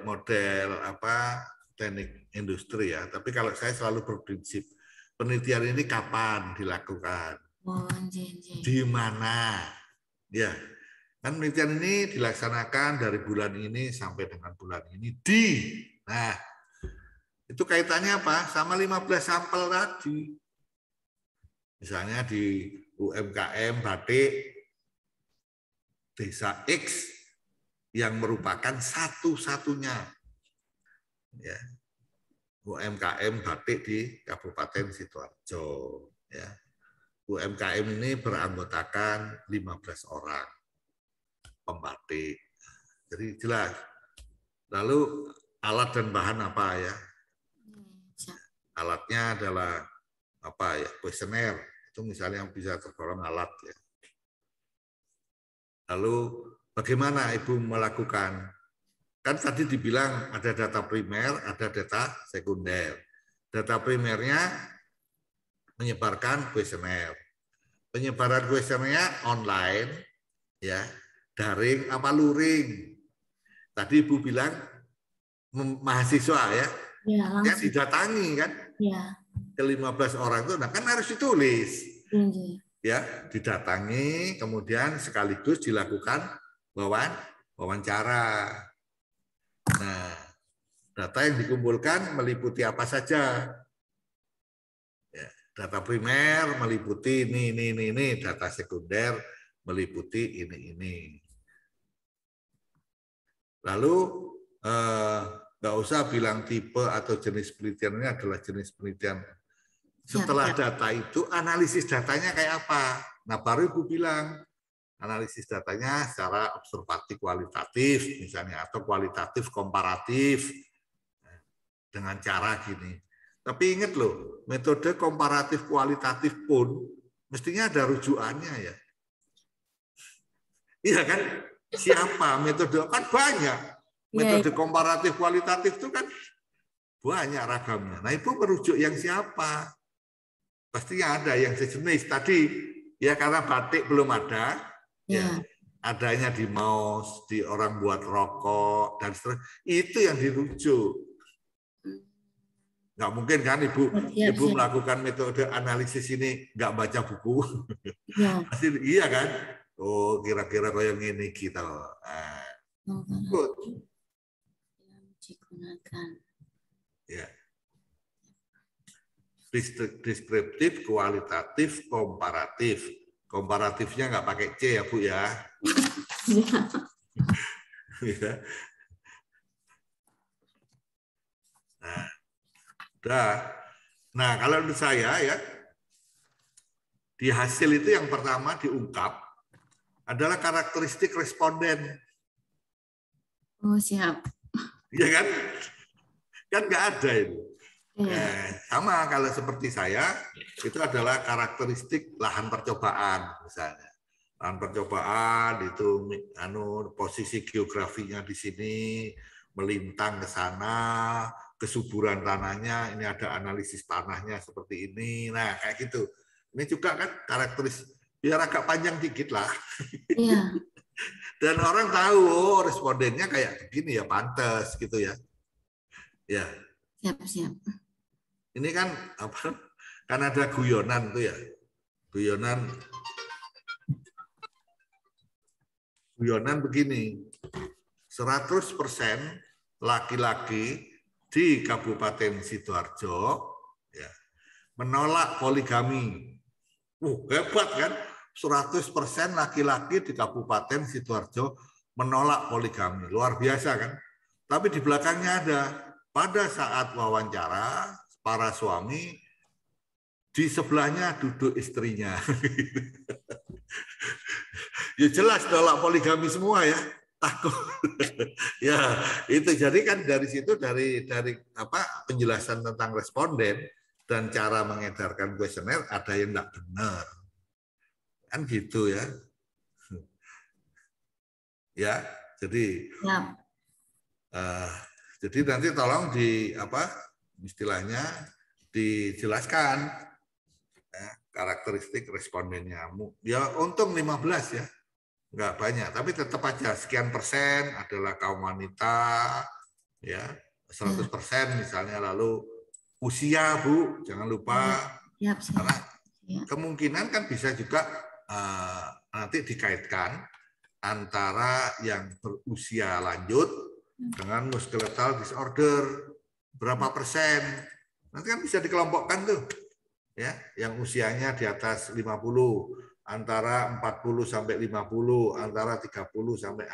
teknik industri ya, tapi kalau saya selalu berprinsip penelitian ini kapan dilakukan, di mana, ya kan penelitian ini dilaksanakan dari bulan ini sampai dengan bulan ini nah itu kaitannya apa sama 15 sampel tadi, misalnya di UMKM batik desa X yang merupakan satu-satunya ya, UMKM batik di Kabupaten Sidoarjo. Ya. UMKM ini beranggotakan 15 orang pembatik. Jadi jelas. Lalu alat dan bahan apa ya? Alatnya adalah kuesioner. Itu misalnya yang bisa tergolong alat ya. Lalu bagaimana Ibu melakukan? Kan tadi dibilang ada data primer, ada data sekunder. Data primernya menyebarkan kuesioner. Penyebaran kuesionernya online, ya, daring apa luring. Tadi Ibu bilang mahasiswa ya, yang didatangi kan, ke 15 orang itu, nah kan harus ditulis, ya, didatangi, kemudian sekaligus dilakukan wawancara. Nah, data yang dikumpulkan meliputi apa saja? Ya, data primer meliputi ini, data sekunder meliputi ini. Lalu nggak usah bilang tipe atau jenis penelitian ini adalah jenis penelitian. Setelah data itu, analisis datanya kayak apa? Nah, baru Ibu bilang, analisis datanya secara observatif kualitatif, misalnya, atau kualitatif komparatif, dengan cara gini. Tapi ingat loh, metode komparatif kualitatif pun mestinya ada rujukannya ya. Iya kan? Siapa metode? Kan banyak. Metode komparatif kualitatif itu kan banyak ragamnya. Nah, Ibu merujuk yang siapa? Pastinya ada yang sejenis tadi ya, karena batik belum ada, ya adanya di mouse, di orang buat rokok dan seterusnya, itu yang dirujuk. Nggak mungkin kan Ibu melakukan metode analisis ini nggak baca buku, pasti iya kan? Oh, kira-kira kayak gini gitu. Ya. Deskriptif, kualitatif, komparatif. Komparatifnya nggak pakai C ya Bu ya. Nah, udah. Nah, kalau menurut saya ya, di hasil itu yang pertama diungkap adalah karakteristik responden. Oh, siap. Iya kan? Kan nggak ada itu. Sama kalau seperti saya, itu adalah karakteristik lahan percobaan misalnya. Lahan percobaan itu posisi geografinya di sini, melintang ke sana, kesuburan tanahnya, ini ada analisis tanahnya seperti ini. Nah, kayak gitu. Ini juga kan karakteristik, biar agak panjang dikit lah. Iya. Dan orang tahu, oh respondennya kayak begini ya, pantas gitu ya. Ya. Siap. Ini kan apa? Kan ada guyonan tuh ya. Guyonan begini. 100% laki-laki di Kabupaten Sidoarjo ya, menolak poligami. Hebat kan? 100% laki-laki di Kabupaten Sidoarjo menolak poligami. Luar biasa kan? Tapi di belakangnya ada, pada saat wawancara, para suami, di sebelahnya duduk istrinya. Ya jelas tolak poligami semua ya, takut. Ya itu, jadi kan dari situ, dari apa penjelasan tentang responden dan cara mengedarkan kuesioner ada yang tidak benar, kan gitu ya. Ya jadi jadi nanti tolong istilahnya dijelaskan ya, karakteristik respondennya. Ya untung 15 ya, nggak banyak, tapi tetap aja sekian persen adalah kaum wanita, ya 100% misalnya. Lalu usia Bu, jangan lupa, karena kemungkinan kan bisa juga nanti dikaitkan antara yang berusia lanjut dengan musculoskeletal disorder, berapa persen, nanti kan bisa dikelompokkan tuh, ya, yang usianya di atas 50, antara 40 sampai 50, antara 30 sampai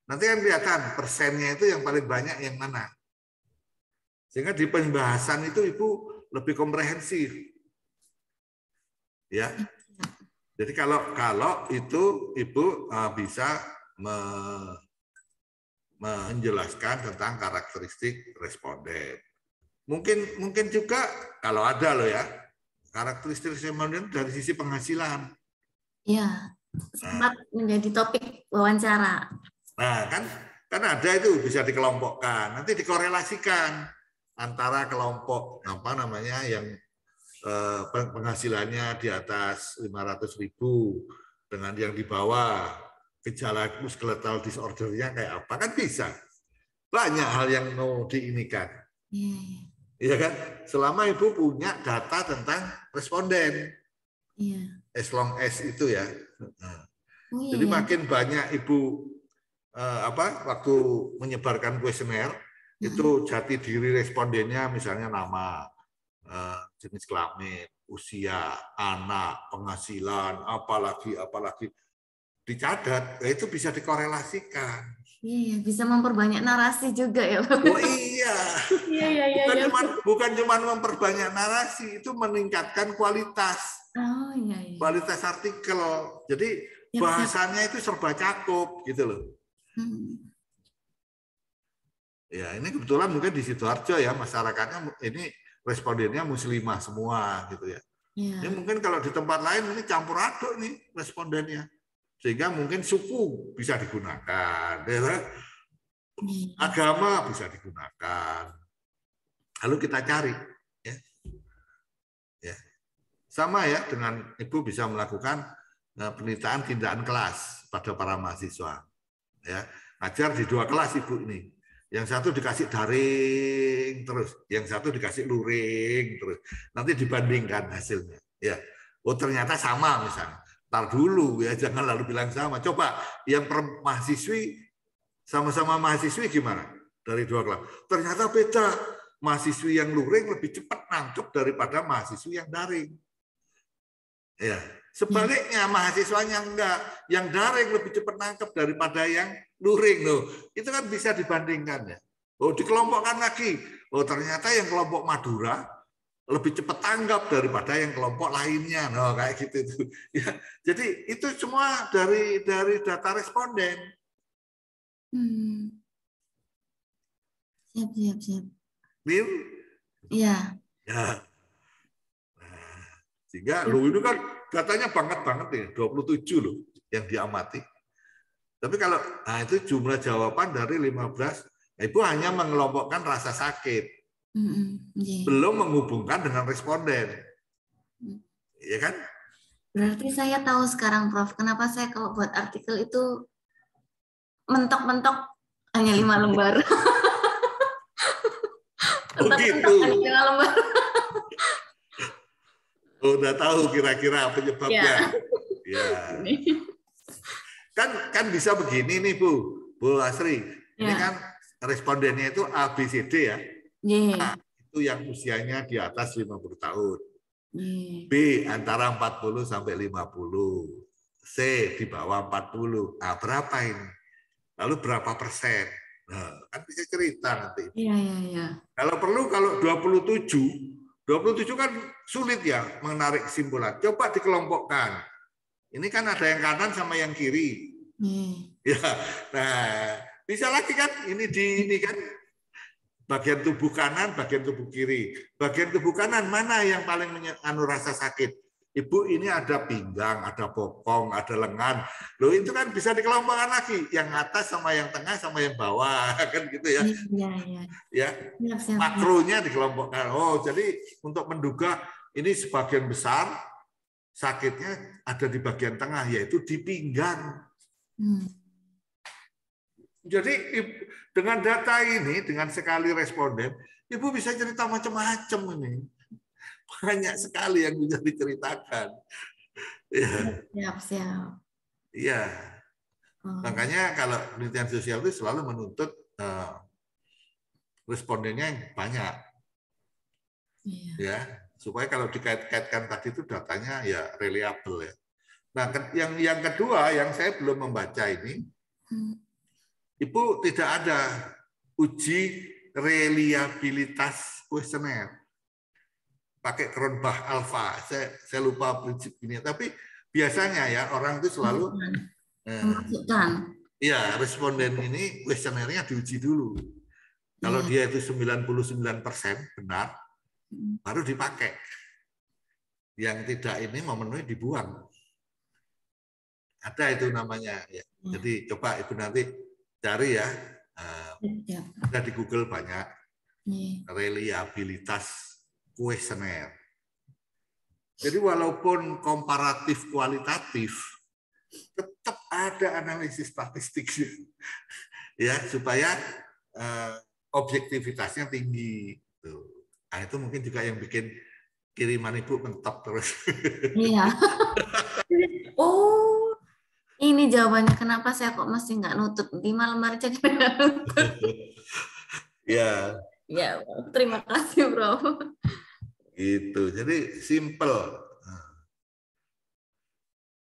nanti kan kelihatan persennya itu yang paling banyak yang mana, sehingga di pembahasan itu Ibu lebih komprehensif, ya. Jadi kalau itu Ibu bisa menjelaskan tentang karakteristik responden. Mungkin juga kalau ada loh ya, karakteristik responden dari sisi penghasilan. Iya, sempat menjadi topik wawancara. Nah, kan ada itu, bisa dikelompokkan. Nanti dikorelasikan antara kelompok yang penghasilannya di atas 500.000 dengan yang di bawah, gejala musculoskeletal disorder-nya kayak apa, kan bisa. Banyak hal yang mau diinikan. Iya kan? Selama Ibu punya data tentang responden. As long as itu ya. Jadi makin banyak Ibu waktu menyebarkan kuesioner itu jati diri respondennya, misalnya nama, jenis kelamin, usia, anak, penghasilan, apalagi dicatat, itu bisa dikorelasikan. Iya, bisa memperbanyak narasi juga ya, Pak. Oh iya. Iya. Bukan cuma memperbanyak narasi, itu meningkatkan kualitas. Oh iya. Kualitas artikel. Jadi bahasanya itu serba cakup gitu loh. Ya, ini kebetulan mungkin di Sidoarjo ya, masyarakatnya ini respondennya muslimah semua gitu ya. Ini mungkin kalau di tempat lain ini campur aduk nih respondennya. Sehingga mungkin suku bisa digunakan, ya. Agama bisa digunakan. Lalu kita cari, ya. Sama ya dengan Ibu bisa melakukan penelitian tindakan kelas pada para mahasiswa. Ya, ngajar di 2 kelas Ibu ini. Yang satu dikasih daring terus, yang satu dikasih luring terus. Nanti dibandingkan hasilnya. Ya, oh ternyata sama misalnya. Tar dulu ya, jangan lalu bilang sama. Coba yang mahasiswi sama-sama mahasiswi gimana? Dari 2 kelas. Ternyata beda. Mahasiswi yang luring lebih cepat nangkep daripada mahasiswi yang daring. Ya, sebaliknya mahasiswanya enggak, yang daring lebih cepat nangkep daripada yang luring loh. Itu kan bisa dibandingkan ya. Oh, dikelompokkan lagi. Oh, ternyata yang kelompok Madura lebih cepat tanggap daripada yang kelompok lainnya. Nah, kayak gitu. Ya, jadi itu semua dari data responden. Siap. Bil? Iya. Ya. Sehingga lu itu kan datanya banget nih, 27 loh yang diamati. Tapi kalau itu jumlah jawaban dari 15, Ibu hanya mengelompokkan rasa sakit. Belum menghubungkan dengan responden. Iya kan? Berarti saya tahu sekarang, Prof, kenapa saya kalau buat artikel itu mentok-mentok hanya 5 lembar. Oh gitu. Hanya 5 lembar. Oh, udah tahu kira-kira penyebabnya. Ya. Kan bisa begini nih Bu Asri. Ini kan respondennya itu A, B, C, D ya. A, itu yang usianya di atas 50 tahun. B antara 40 sampai 50. C di bawah 40. Nah, berapa ini? Lalu berapa persen? Nah, kan bisa cerita nanti. Iya. Kalau perlu kalau 27 kan sulit ya menarik kesimpulan. Coba dikelompokkan. Ini kan ada yang kanan sama yang kiri. Ya, nah bisa lagi kan ini kan bagian tubuh kanan, bagian tubuh kiri. Bagian tubuh kanan mana yang paling rasa sakit? Ibu ini ada pinggang, ada bokong, ada lengan. Loh itu kan bisa dikelompokkan lagi. Yang atas sama yang tengah sama yang bawah kan gitu ya. Ya. Makronya dikelompokkan. Oh, jadi untuk menduga ini sebagian besar sakitnya ada di bagian tengah, yaitu di pinggang. Jadi dengan data ini, dengan sekali responden, Ibu bisa cerita macam-macam ini. Banyak sekali yang bisa diceritakan. Siap. Iya. Makanya kalau penelitian sosial itu selalu menuntut respondennya yang banyak. Ya, supaya kalau dikait-kaitkan tadi itu datanya ya reliable ya. Nah, yang kedua yang saya belum membaca ini, Ibu tidak ada uji reliabilitas kuesioner pakai Cronbach alpha. Saya lupa prinsip ini, tapi biasanya ya orang itu selalu ya responden ini kuesionernya diuji dulu. Kalau dia itu 99% benar, baru dipakai. Yang tidak ini memenuhi dibuang. Ada itu namanya ya. Jadi coba Ibu nanti cari ya. Ada di Google banyak reliabilitas kuesioner. Jadi walaupun komparatif kualitatif, tetap ada analisis statistik ya supaya objektivitasnya tinggi. Nah, itu mungkin juga yang bikin kiriman Ibu mentop terus. Iya. Oh, ini jawabannya kenapa saya kok mesti nggak nutup di malam hari cek. Ya. Ya, terima kasih, Bro. Gitu. Jadi simple.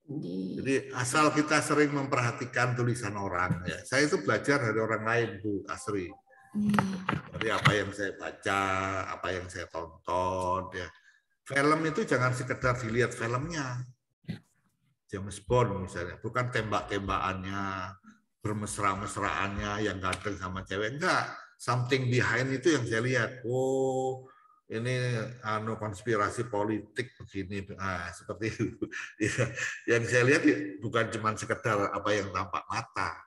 Jadi asal kita sering memperhatikan tulisan orang, ya. Saya itu belajar dari orang lain, Bu Asri. Dari apa yang saya baca, apa yang saya tonton, ya. Film itu jangan sekedar dilihat filmnya. James Bond misalnya, bukan tembak-tembakannya, bermesra-mesraannya, yang ganteng sama cewek, enggak. Something behind itu yang saya lihat. Oh, ini konspirasi politik begini, seperti itu. Yang saya lihat bukan cuma sekedar apa yang tampak mata.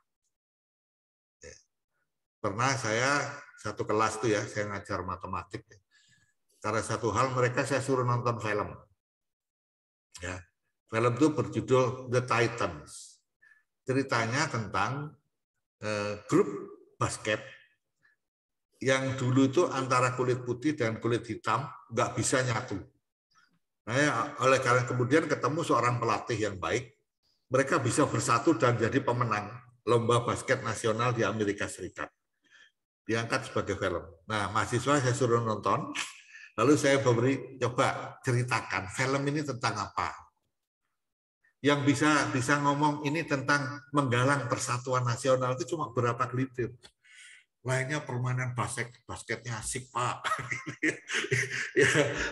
Pernah saya satu kelas tuh ya, saya ngajar matematik. Karena satu hal mereka saya suruh nonton film. Ya, film itu berjudul The Titans. Ceritanya tentang grup basket yang dulu itu antara kulit putih dan kulit hitam nggak bisa nyatu. Nah, oleh karena kemudian ketemu seorang pelatih yang baik, mereka bisa bersatu dan jadi pemenang lomba basket nasional di Amerika Serikat. Diangkat sebagai film. Nah, mahasiswa saya suruh nonton, lalu saya coba ceritakan film ini tentang apa. Yang bisa ngomong ini tentang menggalang persatuan nasional itu cuma berapa gelintir. Lainnya permainan basketnya asik, Pak. Ya,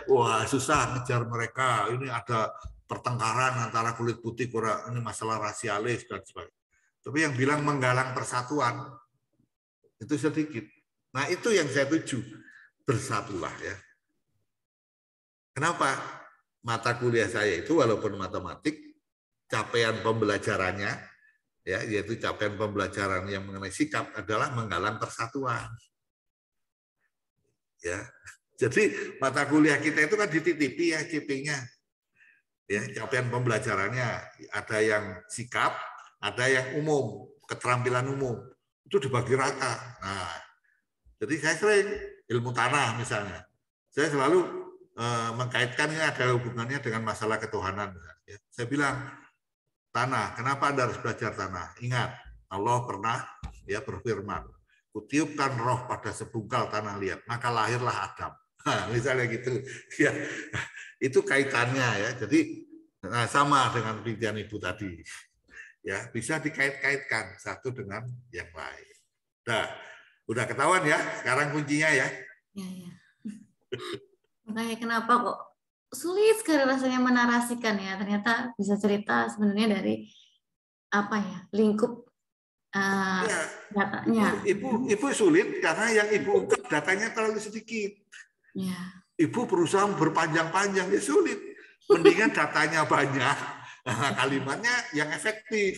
wah susah ngejar mereka. Ini ada pertengkaran antara kulit putih, ini masalah rasialis dan sebagainya. Tapi yang bilang menggalang persatuan itu sedikit. Nah itu yang saya tuju, bersatulah ya. Kenapa? Mata kuliah saya itu walaupun matematik, capaian pembelajarannya ya, yaitu capaian pembelajaran yang mengenai sikap adalah menggalang persatuan. Ya. Jadi mata kuliah kita itu kan dititipi ya CP-nya. Ya, capaian pembelajarannya ada yang sikap, ada yang umum, keterampilan umum. Itu dibagi rata. Nah, jadi saya sering ilmu tanah misalnya. Saya selalu mengkaitkan ini ada hubungannya dengan masalah ketuhanan. Ya. Saya bilang, tanah, kenapa Anda harus belajar tanah? Ingat, Allah pernah ya berfirman, kutiupkan roh pada sebungkal tanah liat, maka lahirlah Adam. Nah, misalnya gitu. Ya, itu kaitannya ya. Jadi sama dengan penelitian Ibu tadi. Ya, bisa dikait-kaitkan satu dengan yang lain. Udah ketahuan ya, sekarang kuncinya ya. Ya. Makanya kenapa kok sulit sekali rasanya menarasikan ya. Ternyata bisa cerita sebenarnya dari apa ya, lingkup ya, datanya. Ibu sulit karena yang Ibu ungkap datanya terlalu sedikit. Ya. Ibu berusaha berpanjang-panjang, ya sulit. Mendingan datanya banyak, kalimatnya yang efektif.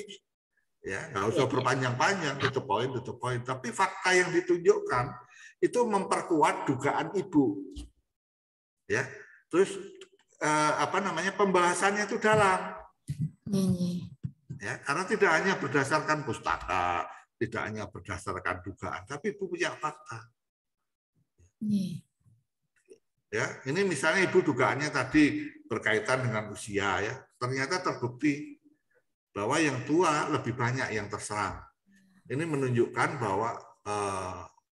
Ya, nggak usah berpanjang-panjang, to the point. Tapi fakta yang ditunjukkan itu memperkuat dugaan Ibu. Ya, terus pembahasannya itu dalam. Ya, karena tidak hanya berdasarkan pustaka, tidak hanya berdasarkan dugaan, tapi Ibu punya fakta. Ya, ini misalnya Ibu dugaannya tadi berkaitan dengan usia ya, ternyata terbukti bahwa yang tua lebih banyak yang terserang. Ini menunjukkan bahwa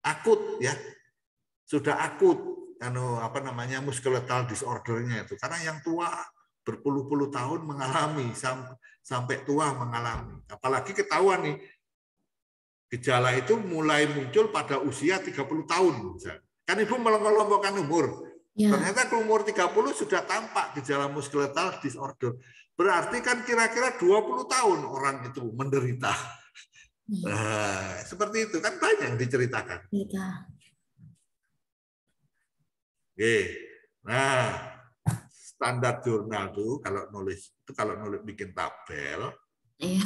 akut ya, sudah akut musculoskeletal disordernya itu, karena yang tua berpuluh-puluh tahun mengalami sampai tua mengalami. Apalagi ketahuan nih gejala itu mulai muncul pada usia 30 tahun misalnya. Kan Ibu mengelompokkan umur. Ya. Ternyata ke umur 30 sudah tampak gejala musculoskeletal disorder. Berarti kan kira-kira 20 tahun orang itu menderita. Nah, seperti itu kan banyak yang diceritakan. Ya. Oke. Nah, standar jurnal tuh kalau nulis bikin tabel. Iya.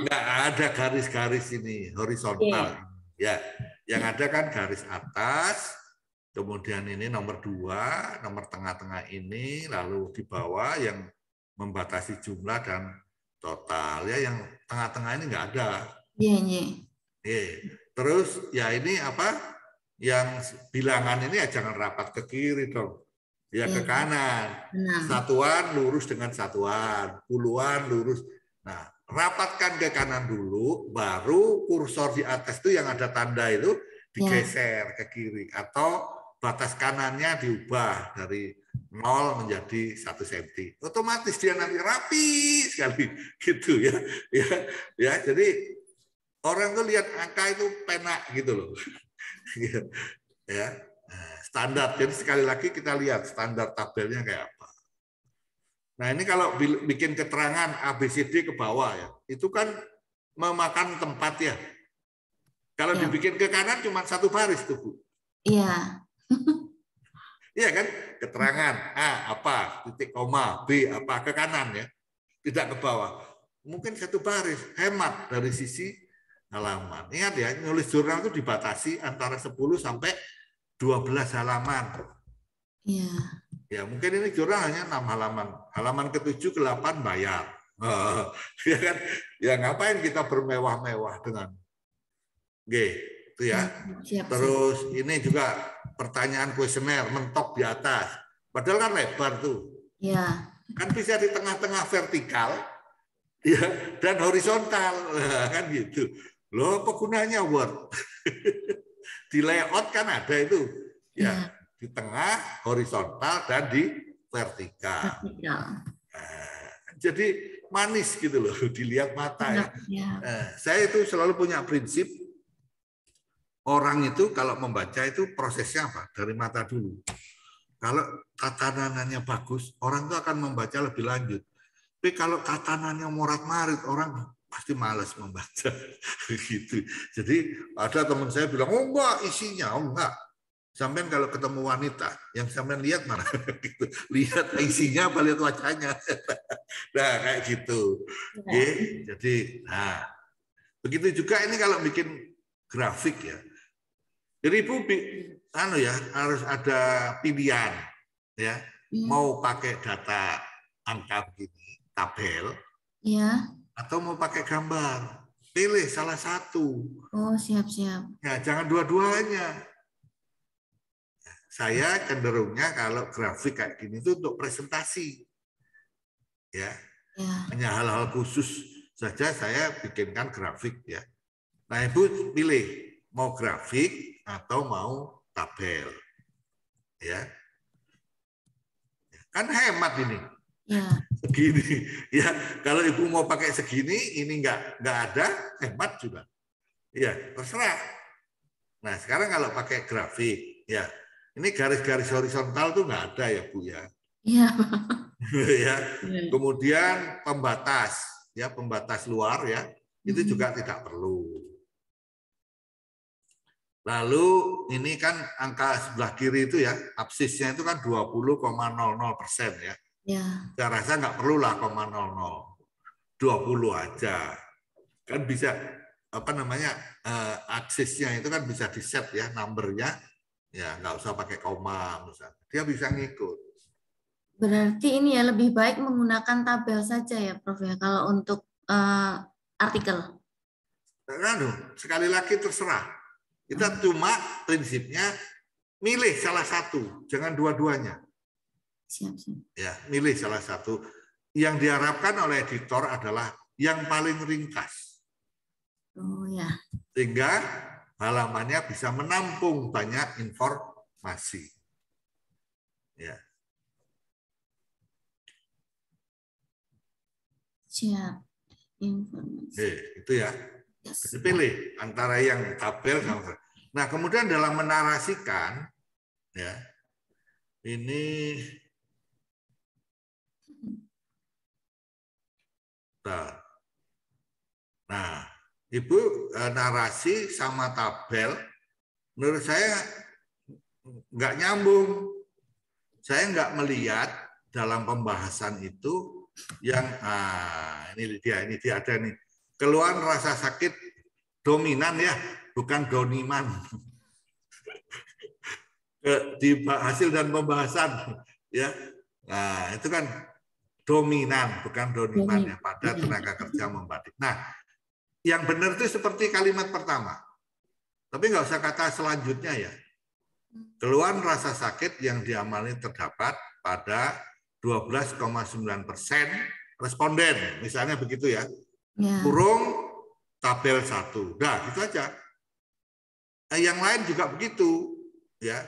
Nggak ada garis-garis ini horizontal. Ya, yang ada kan garis atas, kemudian ini nomor 2, nomor tengah-tengah ini, lalu di bawah yang membatasi jumlah dan total. Ya, yang tengah-tengah ini nggak ada. Iya. Terus ya ini apa? Yang bilangan ini ya jangan rapat ke kiri dong. Ya ke kanan. Satuan lurus dengan satuan, puluhan lurus. Nah, rapatkan ke kanan dulu, baru kursor di atas itu yang ada tanda itu digeser ke kiri, atau batas kanannya diubah dari 0 menjadi 1 cm. Otomatis dia nanti rapi sekali gitu ya. Ya, jadi orang tuh lihat angka itu penak gitu loh. Ya. Nah, standar. Jadi sekali lagi kita lihat standar tabelnya kayak apa. Nah, ini kalau bikin keterangan ABCD ke bawah ya, itu kan memakan tempat ya. Kalau dibikin ke kanan cuma 1 baris tuh, Bu. Iya. Iya kan? Keterangan A apa, titik koma, B apa, ke kanan ya. Tidak ke bawah. Mungkin 1 baris, hemat dari sisi halaman. Ingat ya, nulis jurnal itu dibatasi antara 10 sampai 12 halaman. Iya. Ya, mungkin ini jurnal hanya 6 halaman. Halaman ke-7 ke-8 bayar. Ya kan? Ya ngapain kita bermewah-mewah dengan itu ya. Terus ini juga pertanyaan kuesioner mentok di atas. Padahal kan lebar tuh. Iya. Kan bisa di tengah-tengah vertikal ya dan horizontal kan gitu. Loh, apa gunanya Word? Di layout kan ada itu. Ya, di tengah, horizontal dan di vertikal. Jadi manis gitu loh, dilihat mata ya. Saya itu selalu punya prinsip, orang itu kalau membaca itu prosesnya apa? Dari mata dulu. Kalau tatanannya bagus, orang itu akan membaca lebih lanjut. Tapi kalau tatanannya morat-marit, orang pasti malas membaca. Gitu. Jadi ada teman saya bilang, oh enggak isinya, oh enggak. Sampean kalau ketemu wanita, yang sampean lihat mana? Gitu. Lihat isinya apa lihat wajahnya. Nah, kayak gitu. Jadi, nah, begitu juga ini kalau bikin grafik ya. Jadi Ibu harus ada pilihan ya. Mau pakai data angka begini, tabel, atau mau pakai gambar. Pilih salah satu. Oh, siap-siap. Ya, jangan dua-duanya. Saya cenderungnya kalau grafik kayak gini itu untuk presentasi. Ya. Hanya hal-hal khusus saja saya bikinkan grafik ya. Nah, Ibu pilih mau grafik atau mau tabel. Ya. Kan hemat ini. Segini. Ya, kalau Ibu mau pakai segini, ini nggak ada, hemat juga. Ya, terserah. Nah, sekarang kalau pakai grafik, ya. Ini garis-garis horizontal tuh nggak ada ya Bu ya. Iya. Ya. Kemudian pembatas, ya pembatas luar ya, itu juga tidak perlu. Lalu ini kan angka sebelah kiri itu ya, absisnya itu kan 20,00% ya. Saya rasa nggak perlu lah 0,00, 20 aja. Kan bisa apa namanya aksesnya itu kan bisa di set ya numbernya. Ya, nggak usah pakai koma misalnya. Dia bisa ngikut. Berarti ini ya lebih baik menggunakan tabel saja ya, Prof ya, kalau untuk artikel. Sekali lagi terserah. Kita cuma prinsipnya milih salah satu, jangan dua-duanya. Siap. Ya, milih salah satu. Yang diharapkan oleh editor adalah yang paling ringkas. Oh ya. Sehingga halamannya bisa menampung banyak informasi. Ya. Siap. Informasi. Itu ya. Pilih antara yang tabel sama. Nah, kemudian dalam menarasikan, ya, ini. Nah, Ibu narasi sama tabel, menurut saya nggak nyambung. Saya nggak melihat dalam pembahasan itu yang ini dia ada nih. Keluhan rasa sakit dominan ya, bukan doniman. di hasil dan pembahasan ya. Nah, itu kan dominan bukan doniman ya, pada tenaga kerja membatik. Nah, yang benar itu seperti kalimat pertama. Tapi nggak usah kata selanjutnya ya. Keluhan rasa sakit yang dialami terdapat pada 12,9% responden, misalnya begitu ya. Kurung tabel 1. Nah, gitu aja. Yang lain juga begitu ya.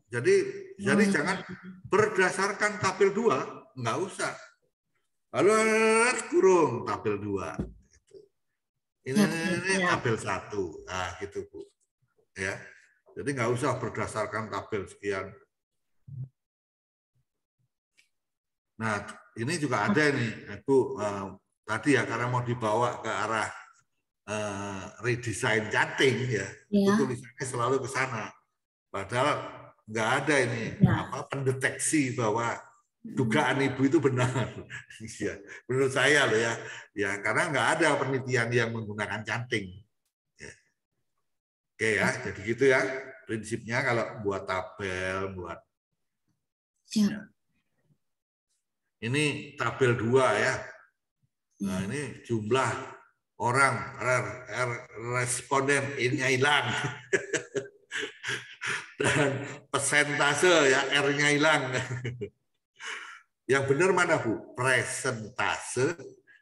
Jadi jangan berdasarkan tabel 2, nggak usah. Lalu kurung tabel 2. Ini tabel 1. Nah, gitu Bu. Ya. Jadi nggak usah berdasarkan tabel sekian. Nah, ini juga ada nih, Bu, tadi ya karena mau dibawa ke arah redesign cutting ya, itu tulisannya selalu ke sana. Padahal nggak ada ini pendeteksi bahwa dugaan ibu itu benar. Ya, menurut saya loh ya karena nggak ada penelitian yang menggunakan cutting. Ya. Oke ya, jadi gitu ya prinsipnya kalau buat tabel, buat. Ya. Ini tabel 2 ya. Nah, ini jumlah orang responden ini hilang. Dan persentase ya R-nya hilang. Yang benar mana Bu? Presentase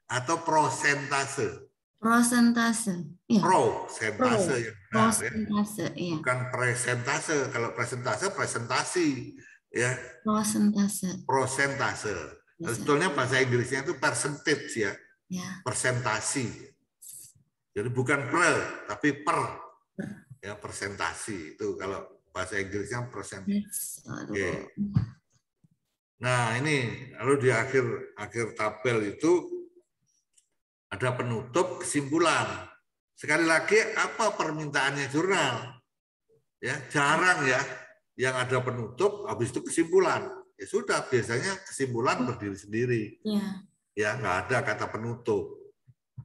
atau prosentase? Prosentase. Ya. Prosentase yang benar prosentase, ya. Bukan presentase. Kalau presentase presentasi ya. Prosentase. Sebetulnya bahasa Inggrisnya itu percentage ya. Persentasi. Jadi bukan tapi per. Ya, persentasi itu kalau bahasa Inggrisnya persentase. Oke. Nah, ini lalu di akhir tabel itu ada penutup kesimpulan. Sekali lagi apa permintaannya jurnal? Ya, jarang ya yang ada penutup habis itu kesimpulan. Ya sudah, biasanya kesimpulan berdiri sendiri. Ya, nggak ada kata penutup.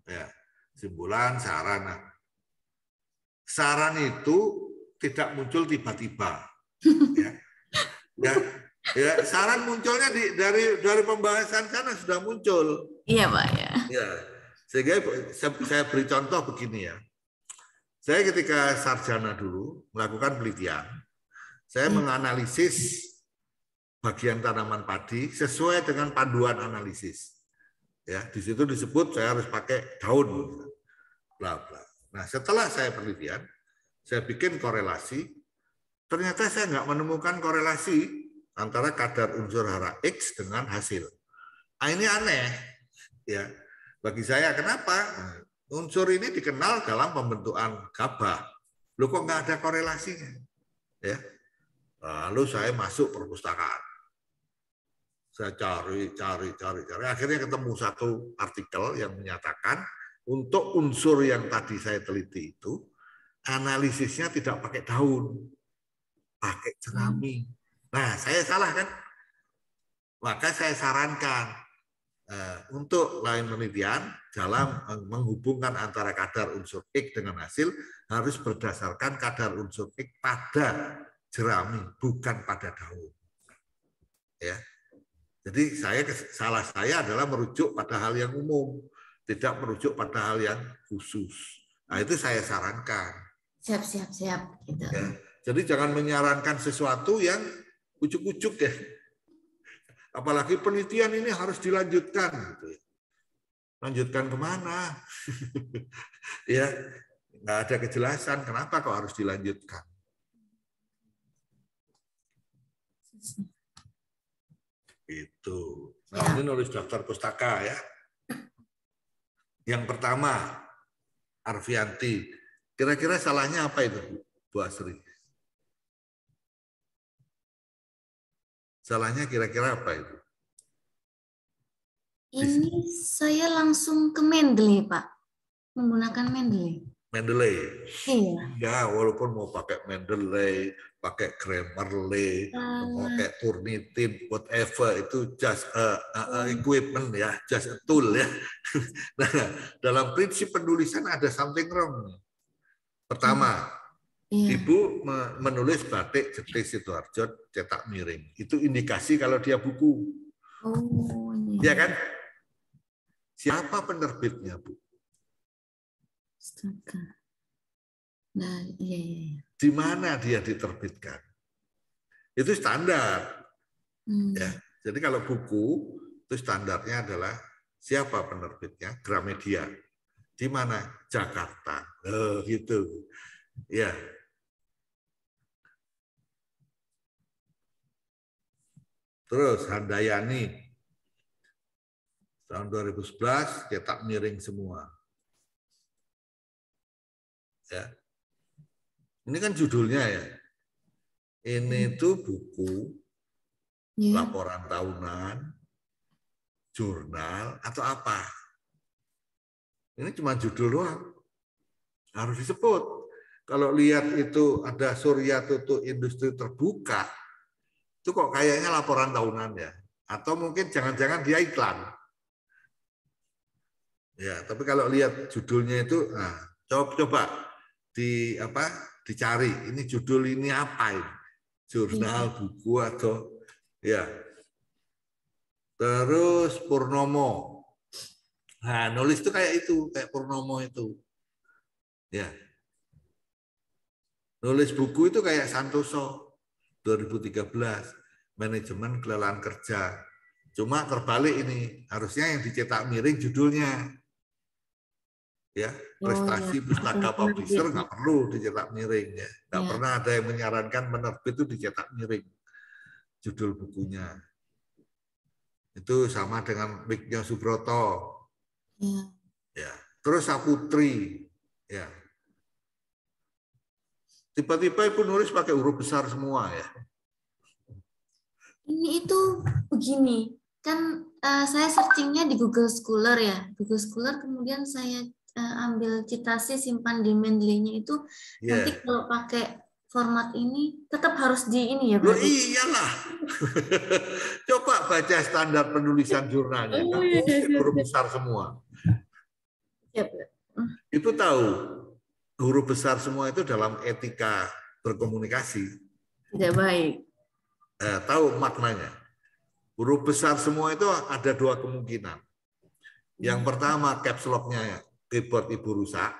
Ya, kesimpulan, saran. Nah, saran itu tidak muncul tiba-tiba. Ya, saran munculnya dari pembahasan sana sudah muncul. Iya, Pak ya. Ya, sehingga saya beri contoh begini ya. Saya ketika sarjana dulu melakukan penelitian, saya menganalisis bagian tanaman padi sesuai dengan panduan analisis. Ya, di situ disebut saya harus pakai daun, bla bla. Nah, setelah saya penelitian, saya bikin korelasi. Ternyata saya nggak menemukan korelasi antara kadar unsur hara X dengan hasil. Nah, ini aneh, ya. Bagi saya, kenapa? Unsur ini dikenal dalam pembentukan gabah. Loh, kok nggak ada korelasinya? Ya. Lalu saya masuk perpustakaan. Saya cari. Akhirnya ketemu satu artikel yang menyatakan untuk unsur yang tadi saya teliti itu, analisisnya tidak pakai daun, pakai jerami. Nah, saya salah kan? Maka saya sarankan untuk lain penelitian dalam menghubungkan antara kadar unsur X dengan hasil harus berdasarkan kadar unsur X pada jerami, bukan pada daun. Ya. Jadi salah saya adalah merujuk pada hal yang umum, tidak merujuk pada hal yang khusus. Nah, itu saya sarankan. Siap. Gitu. Ya. Jadi jangan menyarankan sesuatu yang ujuk-ujuk ya. Apalagi penelitian ini harus dilanjutkan. Gitu. Lanjutkan kemana? Ya, nggak ada kejelasan kenapa kok harus dilanjutkan. Itu. Nah, ini nulis daftar pustaka ya. Yang pertama, Arfianti. Kira-kira salahnya apa itu, Bu Asri? Salahnya kira-kira apa itu? Ini saya langsung ke Mendeley, Pak. Menggunakan Mendeley. Mendeley. Iya. Ya, walaupun mau pakai Mendeley, pakai Grammarly, mau pakai Turnitin, whatever, itu just equipment ya, just a tool ya. Nah, dalam prinsip penulisan ada something wrong. Pertama, Iya. Ibu menulis batik Jetis Sidoarjo cetak miring. Itu indikasi kalau dia buku. Oh, Ya iya. kan? Siapa penerbitnya, Bu? Astaga. Nah, iya. Di mana dia diterbitkan? Itu standar. Ya. Jadi kalau buku, itu standarnya adalah siapa penerbitnya? Gramedia. Di mana? Jakarta. Gitu. Ya. Terus Handayani tahun 2011 cetak miring semua. Ya. Ini kan judulnya ya. Ini tuh buku, laporan tahunan, jurnal atau apa? Ini cuma judul doang. Harus disebut. Kalau lihat itu ada Surya Tutu industri terbuka, itu kok kayaknya laporan tahunan ya. Atau mungkin jangan-jangan dia iklan. Ya, tapi kalau lihat judulnya itu, nah, coba dicari. Ini judul ini apa ini? Jurnal, buku atau ya. Terus Purnomo. Nah, nulis itu kayak Purnomo itu. Ya. Nulis buku itu kayak Santoso 2013, manajemen kelelahan kerja. Cuma terbalik ini, harusnya yang dicetak miring judulnya. Ya, prestasi pustaka publisher nggak perlu dicetak miring ya. Nggak pernah ada yang menyarankan penerbit itu dicetak miring judul bukunya. Itu sama dengan Wignya Subroto. Ya. Terus Saputri. Ya. Tiba-tiba Ibu nulis pakai huruf besar semua ya. Ini itu begini, kan saya searchingnya di Google Scholar ya. Google Scholar kemudian saya ambil citasi simpan di Mendeley-nya itu nanti kalau pakai format ini tetap harus di ini ya berarti. Iyalah. Coba baca standar penulisan jurnalnya. Huruf besar semua. Ibu tahu huruf besar semua itu dalam etika berkomunikasi tidak baik. Tahu maknanya. Huruf besar semua itu ada dua kemungkinan. Yang pertama caps lock-nya keyboard Ibu rusak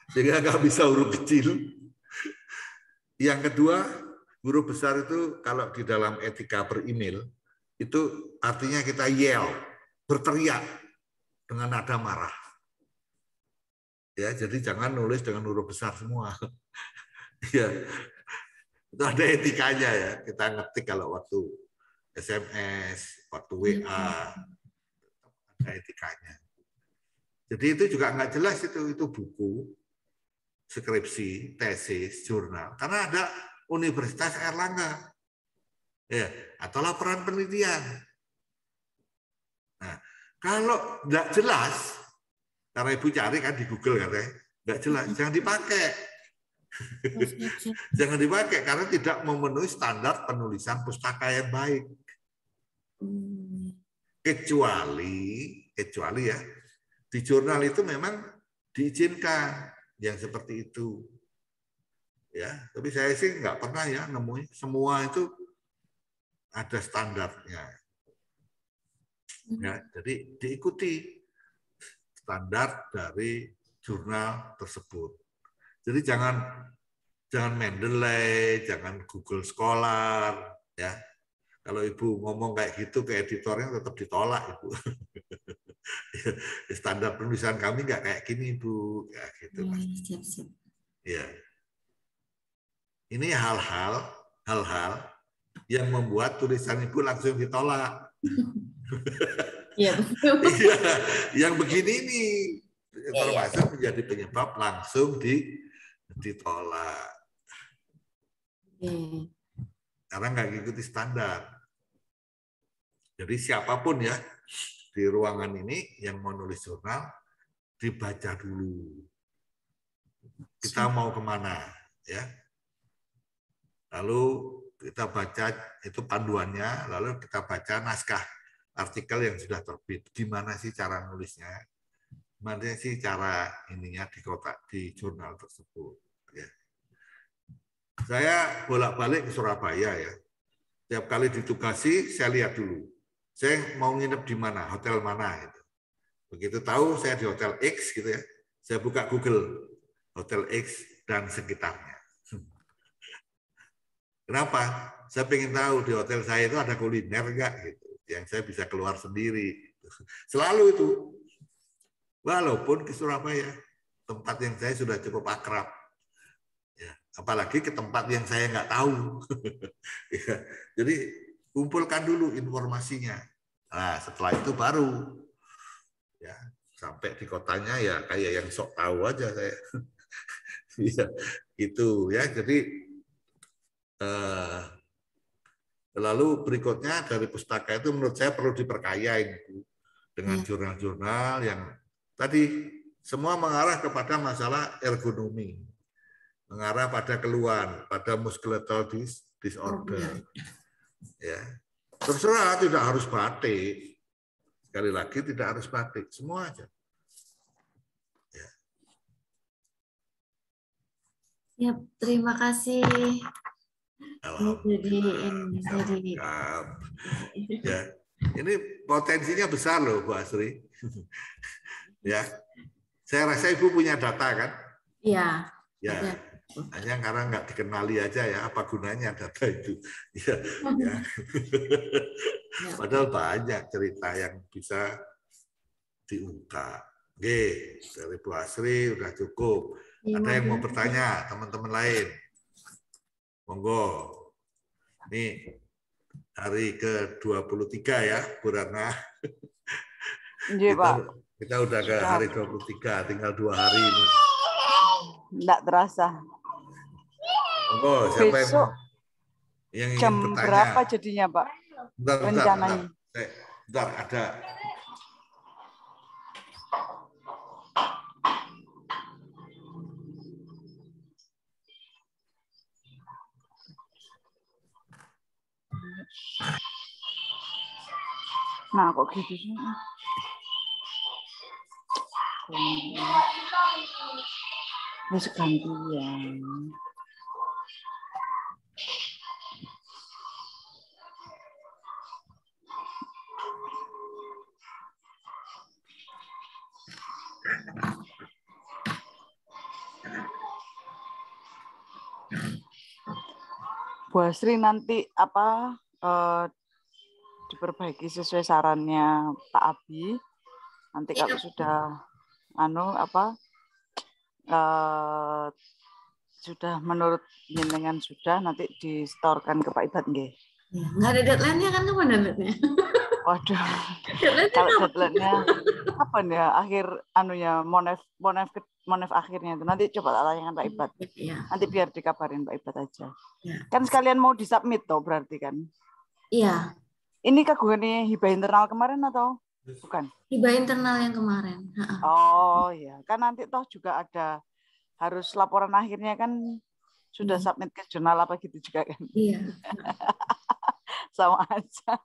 sehingga nggak bisa huruf kecil. Yang kedua, huruf besar itu kalau di dalam etika per-email itu artinya kita yell, berteriak dengan nada marah. Ya, jadi jangan nulis dengan huruf besar semua. Ya. Itu ada etikanya ya. Kita ngetik kalau waktu SMS, waktu WA, ada etikanya. Jadi itu juga nggak jelas itu buku, skripsi, tesis, jurnal. Karena ada Universitas Airlangga, ya, atau laporan penelitian. Nah, kalau nggak jelas, karena Ibu cari kan di Google katanya, nggak jelas, jangan dipakai. Jangan dipakai karena tidak memenuhi standar penulisan pustaka yang baik. Kecuali ya di jurnal itu memang diizinkan yang seperti itu. Ya, tapi saya sih nggak pernah ya nemuin semua itu ada standarnya. Ya, jadi diikuti standar dari jurnal tersebut. Jadi jangan Mendeley, jangan Google Scholar, ya. Kalau Ibu ngomong kayak gitu ke editornya tetap ditolak, Ibu. Standar penulisan kami nggak kayak gini, Ibu, ya gitu. Siap. Ya. Ini hal-hal yang membuat tulisan Ibu langsung ditolak. Iya, betul. Iya, yang begini ini termasuk menjadi penyebab langsung ditolak. Karena nggak ngikuti standar. Jadi siapapun ya di ruangan ini yang mau nulis jurnal dibaca dulu. Kita mau kemana, ya? Lalu kita baca itu panduannya, lalu kita baca naskah artikel yang sudah terbit. Gimana sih cara nulisnya? Gimana sih cara ininya di jurnal tersebut? Ya. Saya bolak-balik ke Surabaya ya. Tiap kali ditugasi, saya lihat dulu. Saya mau nginep di mana, hotel mana. Gitu. Begitu tahu saya di hotel X gitu ya, saya buka Google hotel X dan sekitarnya. Kenapa? Saya pengen tahu di hotel saya itu ada kuliner nggak gitu, yang saya bisa keluar sendiri. Selalu itu. Walaupun ke Surabaya, tempat yang saya sudah cukup akrab. Ya, apalagi ke tempat yang saya nggak tahu. Ya, jadi kumpulkan dulu informasinya. Nah, setelah itu baru ya sampai di kotanya ya kayak yang sok tahu aja saya. Ya, itu ya. Jadi lalu berikutnya dari pustaka itu menurut saya perlu diperkaya itu dengan jurnal-jurnal yang tadi semua mengarah kepada masalah ergonomi. Mengarah pada keluhan, pada musculoskeletal disorder. Ya. Terserah, tidak harus batik. Sekali lagi tidak harus batik, semua aja. Ya. Ya, terima kasih. Ya. Ini potensinya besar loh, Bu Asri. Ya. Saya rasa Ibu punya data kan? Iya. Ya. Hanya karena nggak dikenali aja ya, apa gunanya data itu. Ya, ya. Padahal banyak cerita yang bisa diungkap. Oke, dari Bu Asri udah cukup. Ada yang mau bertanya, teman-teman lain? Monggo. Ini hari ke-23 ya, Bu Ratna. Kita udah ke hari 23, tinggal 2 hari ini. Enggak terasa. Oh, siapa besok yang ingin jam bertanya? Berapa jadinya, Pak? Rencananya. Bentar, ada. Nah, kok gitu sih? Masih gantian. Bu Asri nanti apa diperbaiki sesuai sarannya Pak Abi. Nanti kalau sudah sudah menurut jenengan sudah nanti disetorkan ke Pak Ibad nggih. Ya, nggak ada deadline-nya kan, kapan deadline-nya? Waduh. Kalau deadline-nya kapan ya? Akhir monef akhirnya itu. Nanti coba tanyakan Pak Ibad. Ya. Nanti biar dikabarin Pak Ibad aja. Ya. Kan sekalian mau disubmit toh berarti kan? Iya. Ini kagungannya hibah internal kemarin atau bukan? Hibah internal yang kemarin. Oh ya, kan nanti toh juga ada harus laporan akhirnya kan sudah submit ke jurnal apa gitu juga kan? Iya. Sama aja.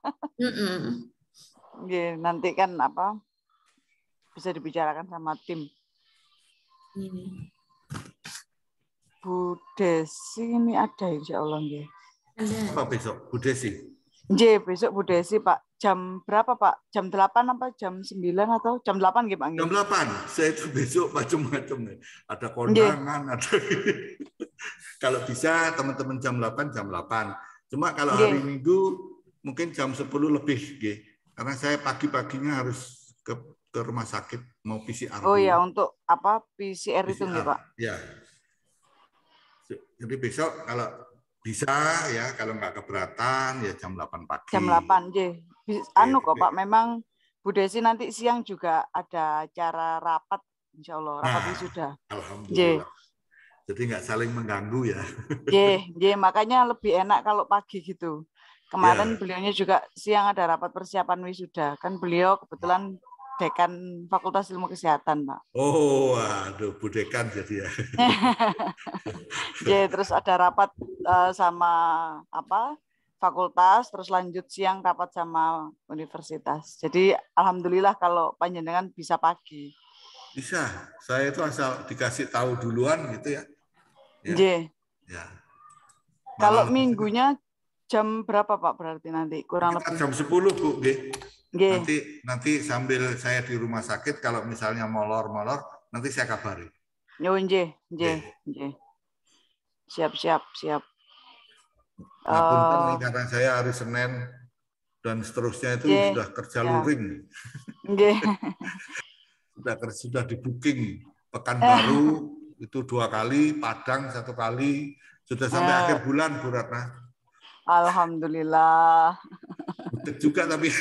Nanti kan apa bisa dibicarakan sama tim. Bu Desi ini ada insya Allah nggih. Apa besok Bu Desi? Besok Bu Desi Pak. Jam berapa Pak? Jam 8 apa jam 9 atau jam 8 nggih Pak? Jam 8. Saya itu besok macam-macam. Ada kondangan, ada kalau bisa teman-teman jam 8 jam 8. Cuma kalau hari Minggu mungkin jam 10 lebih nggih. Karena saya pagi-paginya harus ke rumah sakit mau PCR. Oh ya, untuk apa PCR itu nggih Pak? Ya. Jadi besok kalau bisa ya, kalau nggak keberatan ya jam 8 pagi. Jam 8, kok Pak, memang Bu Desi nanti siang juga ada acara rapat, insya Allah, rapat wisuda. Alhamdulillah. Jadi nggak saling mengganggu ya. Makanya lebih enak kalau pagi gitu. Kemarin beliaunya juga siang ada rapat persiapan wisuda. Kan beliau kebetulan Dekan Fakultas Ilmu Kesehatan, Pak. Oh, aduh, Bu Dekan jadi ya. Terus ada rapat sama apa fakultas, terus lanjut siang rapat sama universitas. Jadi alhamdulillah kalau panjenengan bisa pagi. Bisa, saya itu asal dikasih tahu duluan gitu ya. Ya. Ya. Kalau minggunya jam berapa Pak berarti nanti kurang lebih? Jam 10 Bu. Nggih. Nanti sambil saya di rumah sakit kalau misalnya molor nanti saya kabari. Yo nggih. Siap. Ngapunten nih karena saya hari Senin dan seterusnya itu sudah kerja luring. Nggih. Sudah di booking Pekanbaru itu 2 kali, Padang 1 kali, sudah sampai akhir bulan Bu Ratna. Alhamdulillah. Jutek juga tapi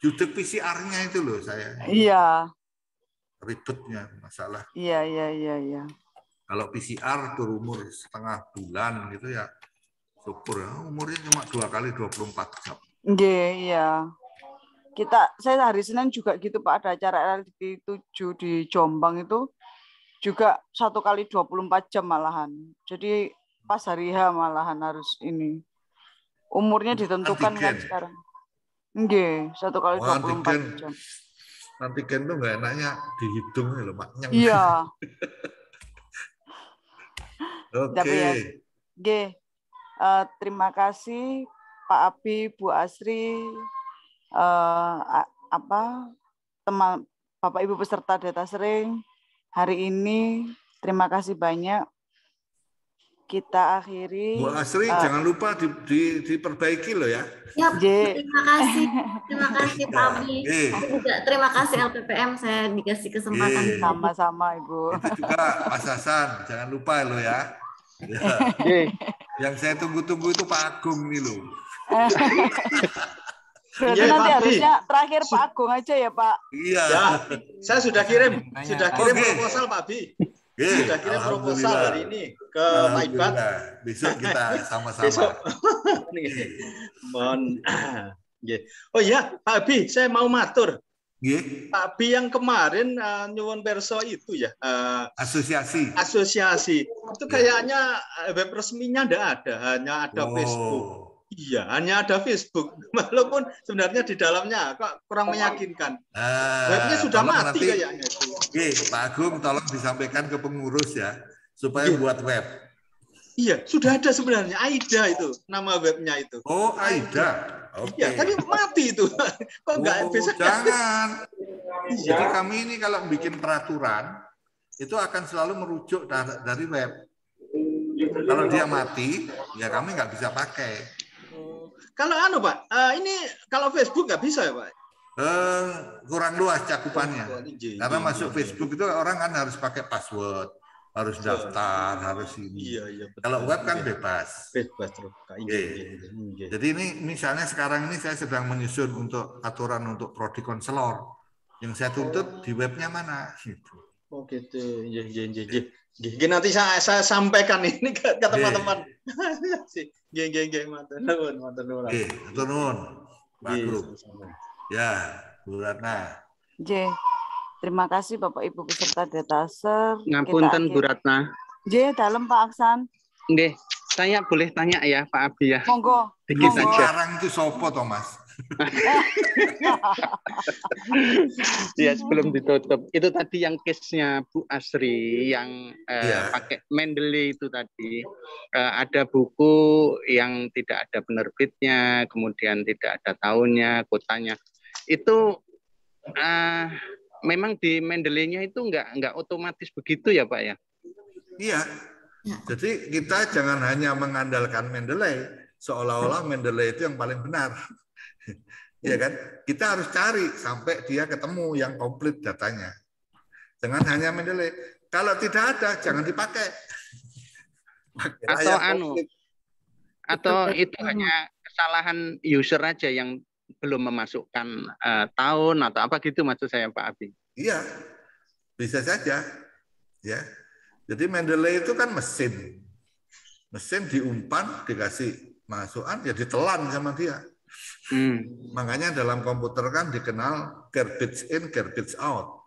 jutek PCR-nya itu loh saya. Iya. Ribetnya masalah. Iya. Kalau PCR berumur setengah bulan gitu ya syukur ya. Umurnya cuma 2 kali 24 jam. Iya. Saya hari Senin juga gitu Pak, ada acara LDT 7 di Jombang itu juga 1 kali 24 jam malahan. Jadi pas hari H malahan harus ini. Umurnya ditentukan kan sekarang. Nggih, 1 kali 24 jam. Antigen tuh nggak enaknya di hidung loh, maknya. Iya. Oke. Nggih. Terima kasih Pak Abi, Bu Asri, teman Bapak Ibu peserta data sharing hari ini. Terima kasih banyak. Kita akhiri. Bu Asri jangan lupa diperbaiki loh ya. Ya, terima kasih Pak Abi. Terima kasih LPPM saya dikasih kesempatan. Sama-sama Ibu. Itu juga Mas Hasan, jangan lupa loh ya. Yang saya tunggu-tunggu itu Pak Agung nih loh. Berarti nanti harusnya terakhir Pak Agung aja ya Pak. Iya. Ya, saya sudah kirim proposal Pak Abi. Sudah kirim proposal hari ini ke Pak Ibat. Besok kita sama-sama. Besok. Oh iya, Pak Abi, saya mau matur. Pak Abi yang kemarin nyuwun perso itu ya. Asosiasi. Itu kayaknya web resminya enggak ada, hanya ada Facebook. Iya, hanya ada Facebook. Walaupun sebenarnya di dalamnya kok kurang meyakinkan. Webnya sudah mati nanti, kayaknya. Pak Agung tolong disampaikan ke pengurus ya, supaya buat web. Iya, sudah ada sebenarnya. AIDA itu nama webnya itu. Oh, AIDA. Iya, tapi mati itu. Kok nggak bisa? Jangan. Jadi kami ini kalau bikin peraturan, itu akan selalu merujuk dari web. Kalau dia mati, ya kami nggak bisa pakai. Kalau Pak, ini kalau Facebook nggak bisa ya Pak? Kurang luas cakupannya. Karena masuk Facebook itu orang kan harus pakai password, harus daftar, harus ini. Iya, kalau web kan bebas. Bebas. Jadi ini misalnya sekarang ini saya sedang menyusun untuk aturan untuk prodi konselor. Yang saya tuntut di webnya mana? Gitu. Oh gitu. Iya. Nanti saya sampaikan ini ke teman-teman. Matur nuwun. Bagus. Ya, Bu Ratna. Terima kasih Bapak Ibu peserta data sharing. Ngapunten Bu Ratna. Dalam Pak Aksan. Nggih, saya boleh tanya ya Pak Abi ya. Monggo. Dikit saja. Sekarang itu sopo Thomas? Ya sebelum ditutup itu tadi yang case-nya Bu Asri yang pakai Mendeley itu tadi ada buku yang tidak ada penerbitnya, kemudian tidak ada tahunnya, kotanya itu memang di Mendeley-nya itu nggak otomatis begitu ya Pak ya? Iya. Jadi kita jangan hanya mengandalkan Mendeley seolah-olah Mendeley itu yang paling benar. Ya kan? Kita harus cari sampai dia ketemu yang komplit datanya. Jangan hanya Mendeley. Kalau tidak ada, jangan dipakai. Atau itu hanya kesalahan user aja yang belum memasukkan tahun atau apa gitu maksud saya Pak Abi. Iya, bisa saja. Ya, jadi Mendeley itu kan mesin diumpan, dikasih masukan, ya ditelan sama dia. Makanya dalam komputer kan dikenal garbage in, garbage out.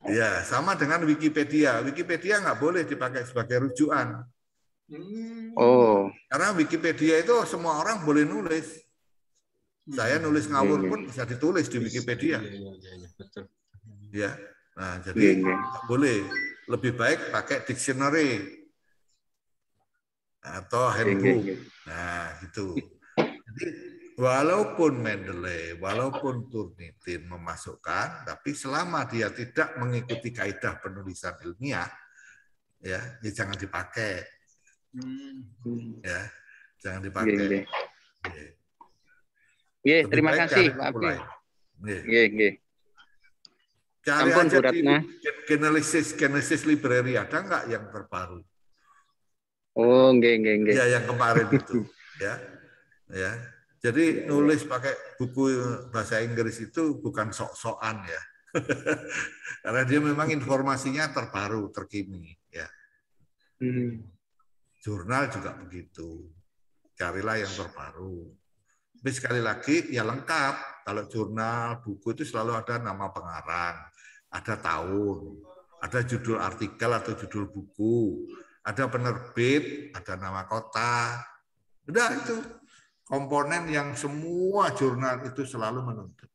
Ya, sama dengan Wikipedia. Wikipedia nggak boleh dipakai sebagai rujukan. Karena Wikipedia itu semua orang boleh nulis. Saya nulis ngawur pun bisa ditulis di Wikipedia. Ya, nah jadi nggak boleh. lebih baik pakai dictionary atau handbook. Nah, gitu. Jadi walaupun Mendeley, walaupun Turnitin memasukkan, tapi selama dia tidak mengikuti kaidah penulisan ilmiah, ya jangan dipakai. Ya, jangan dipakai. Terima kasih Pak Abi. Cari aja di Genesis Library, ada nggak yang terbaru? Oh, nggih. Ya, yang kemarin itu, ya. Jadi nulis pakai buku bahasa Inggris itu bukan sok-sokan ya, karena dia memang informasinya terbaru, terkini, ya. Jurnal juga begitu, carilah yang terbaru. Tapi sekali lagi ya lengkap. Kalau jurnal, buku itu selalu ada nama pengarang, ada tahun, ada judul artikel atau judul buku, ada penerbit, ada nama kota. Udah itu komponen yang semua jurnal itu selalu menuntut.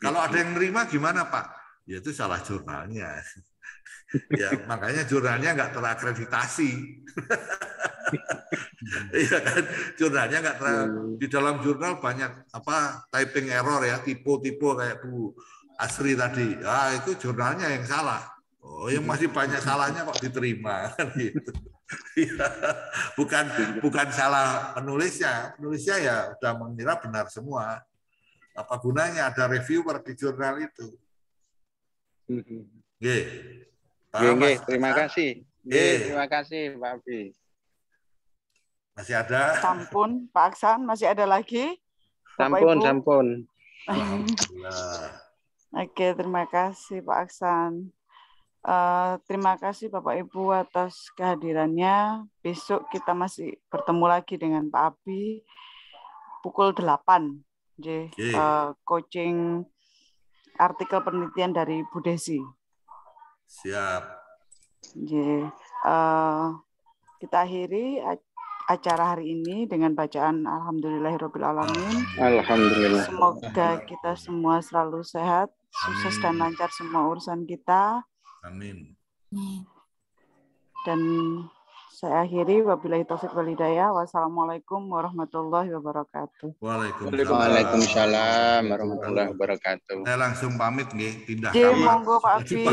Kalau ada yang nerima gimana Pak? Ya itu salah jurnalnya. Ya makanya jurnalnya nggak terakreditasi. Iya kan, jurnalnya nggak di dalam jurnal banyak typing error ya, tipe-tipe kayak Bu Asri tadi. Itu jurnalnya yang salah. Oh, yang masih banyak salahnya kok diterima kan gitu. bukan salah penulisnya. Penulisnya ya udah mengira benar semua. Apa gunanya ada reviewer di jurnal itu? Terima kasih. Terima kasih Pak Abi. Masih ada? Sampun, Pak Aksan, masih ada lagi? Sampun. Oke, terima kasih Pak Aksan. Terima kasih Bapak Ibu atas kehadirannya. Besok kita masih bertemu lagi dengan Pak Abi pukul 8. Coaching artikel penelitian dari Bu Desi. Siap. Kita akhiri acara hari ini dengan bacaan Alhamdulillahirrahmanirrahim. Alhamdulillah. Semoga kita semua selalu sehat, sukses dan lancar semua urusan kita. Amin. Dan saya akhiri, wabillahi taufiq wal hidayah. Wassalamualaikum warahmatullahi wabarakatuh. Waalaikumsalam warahmatullahi wabarakatuh. Saya langsung pamit nih, pindah kamar. Monggo Pak Abi.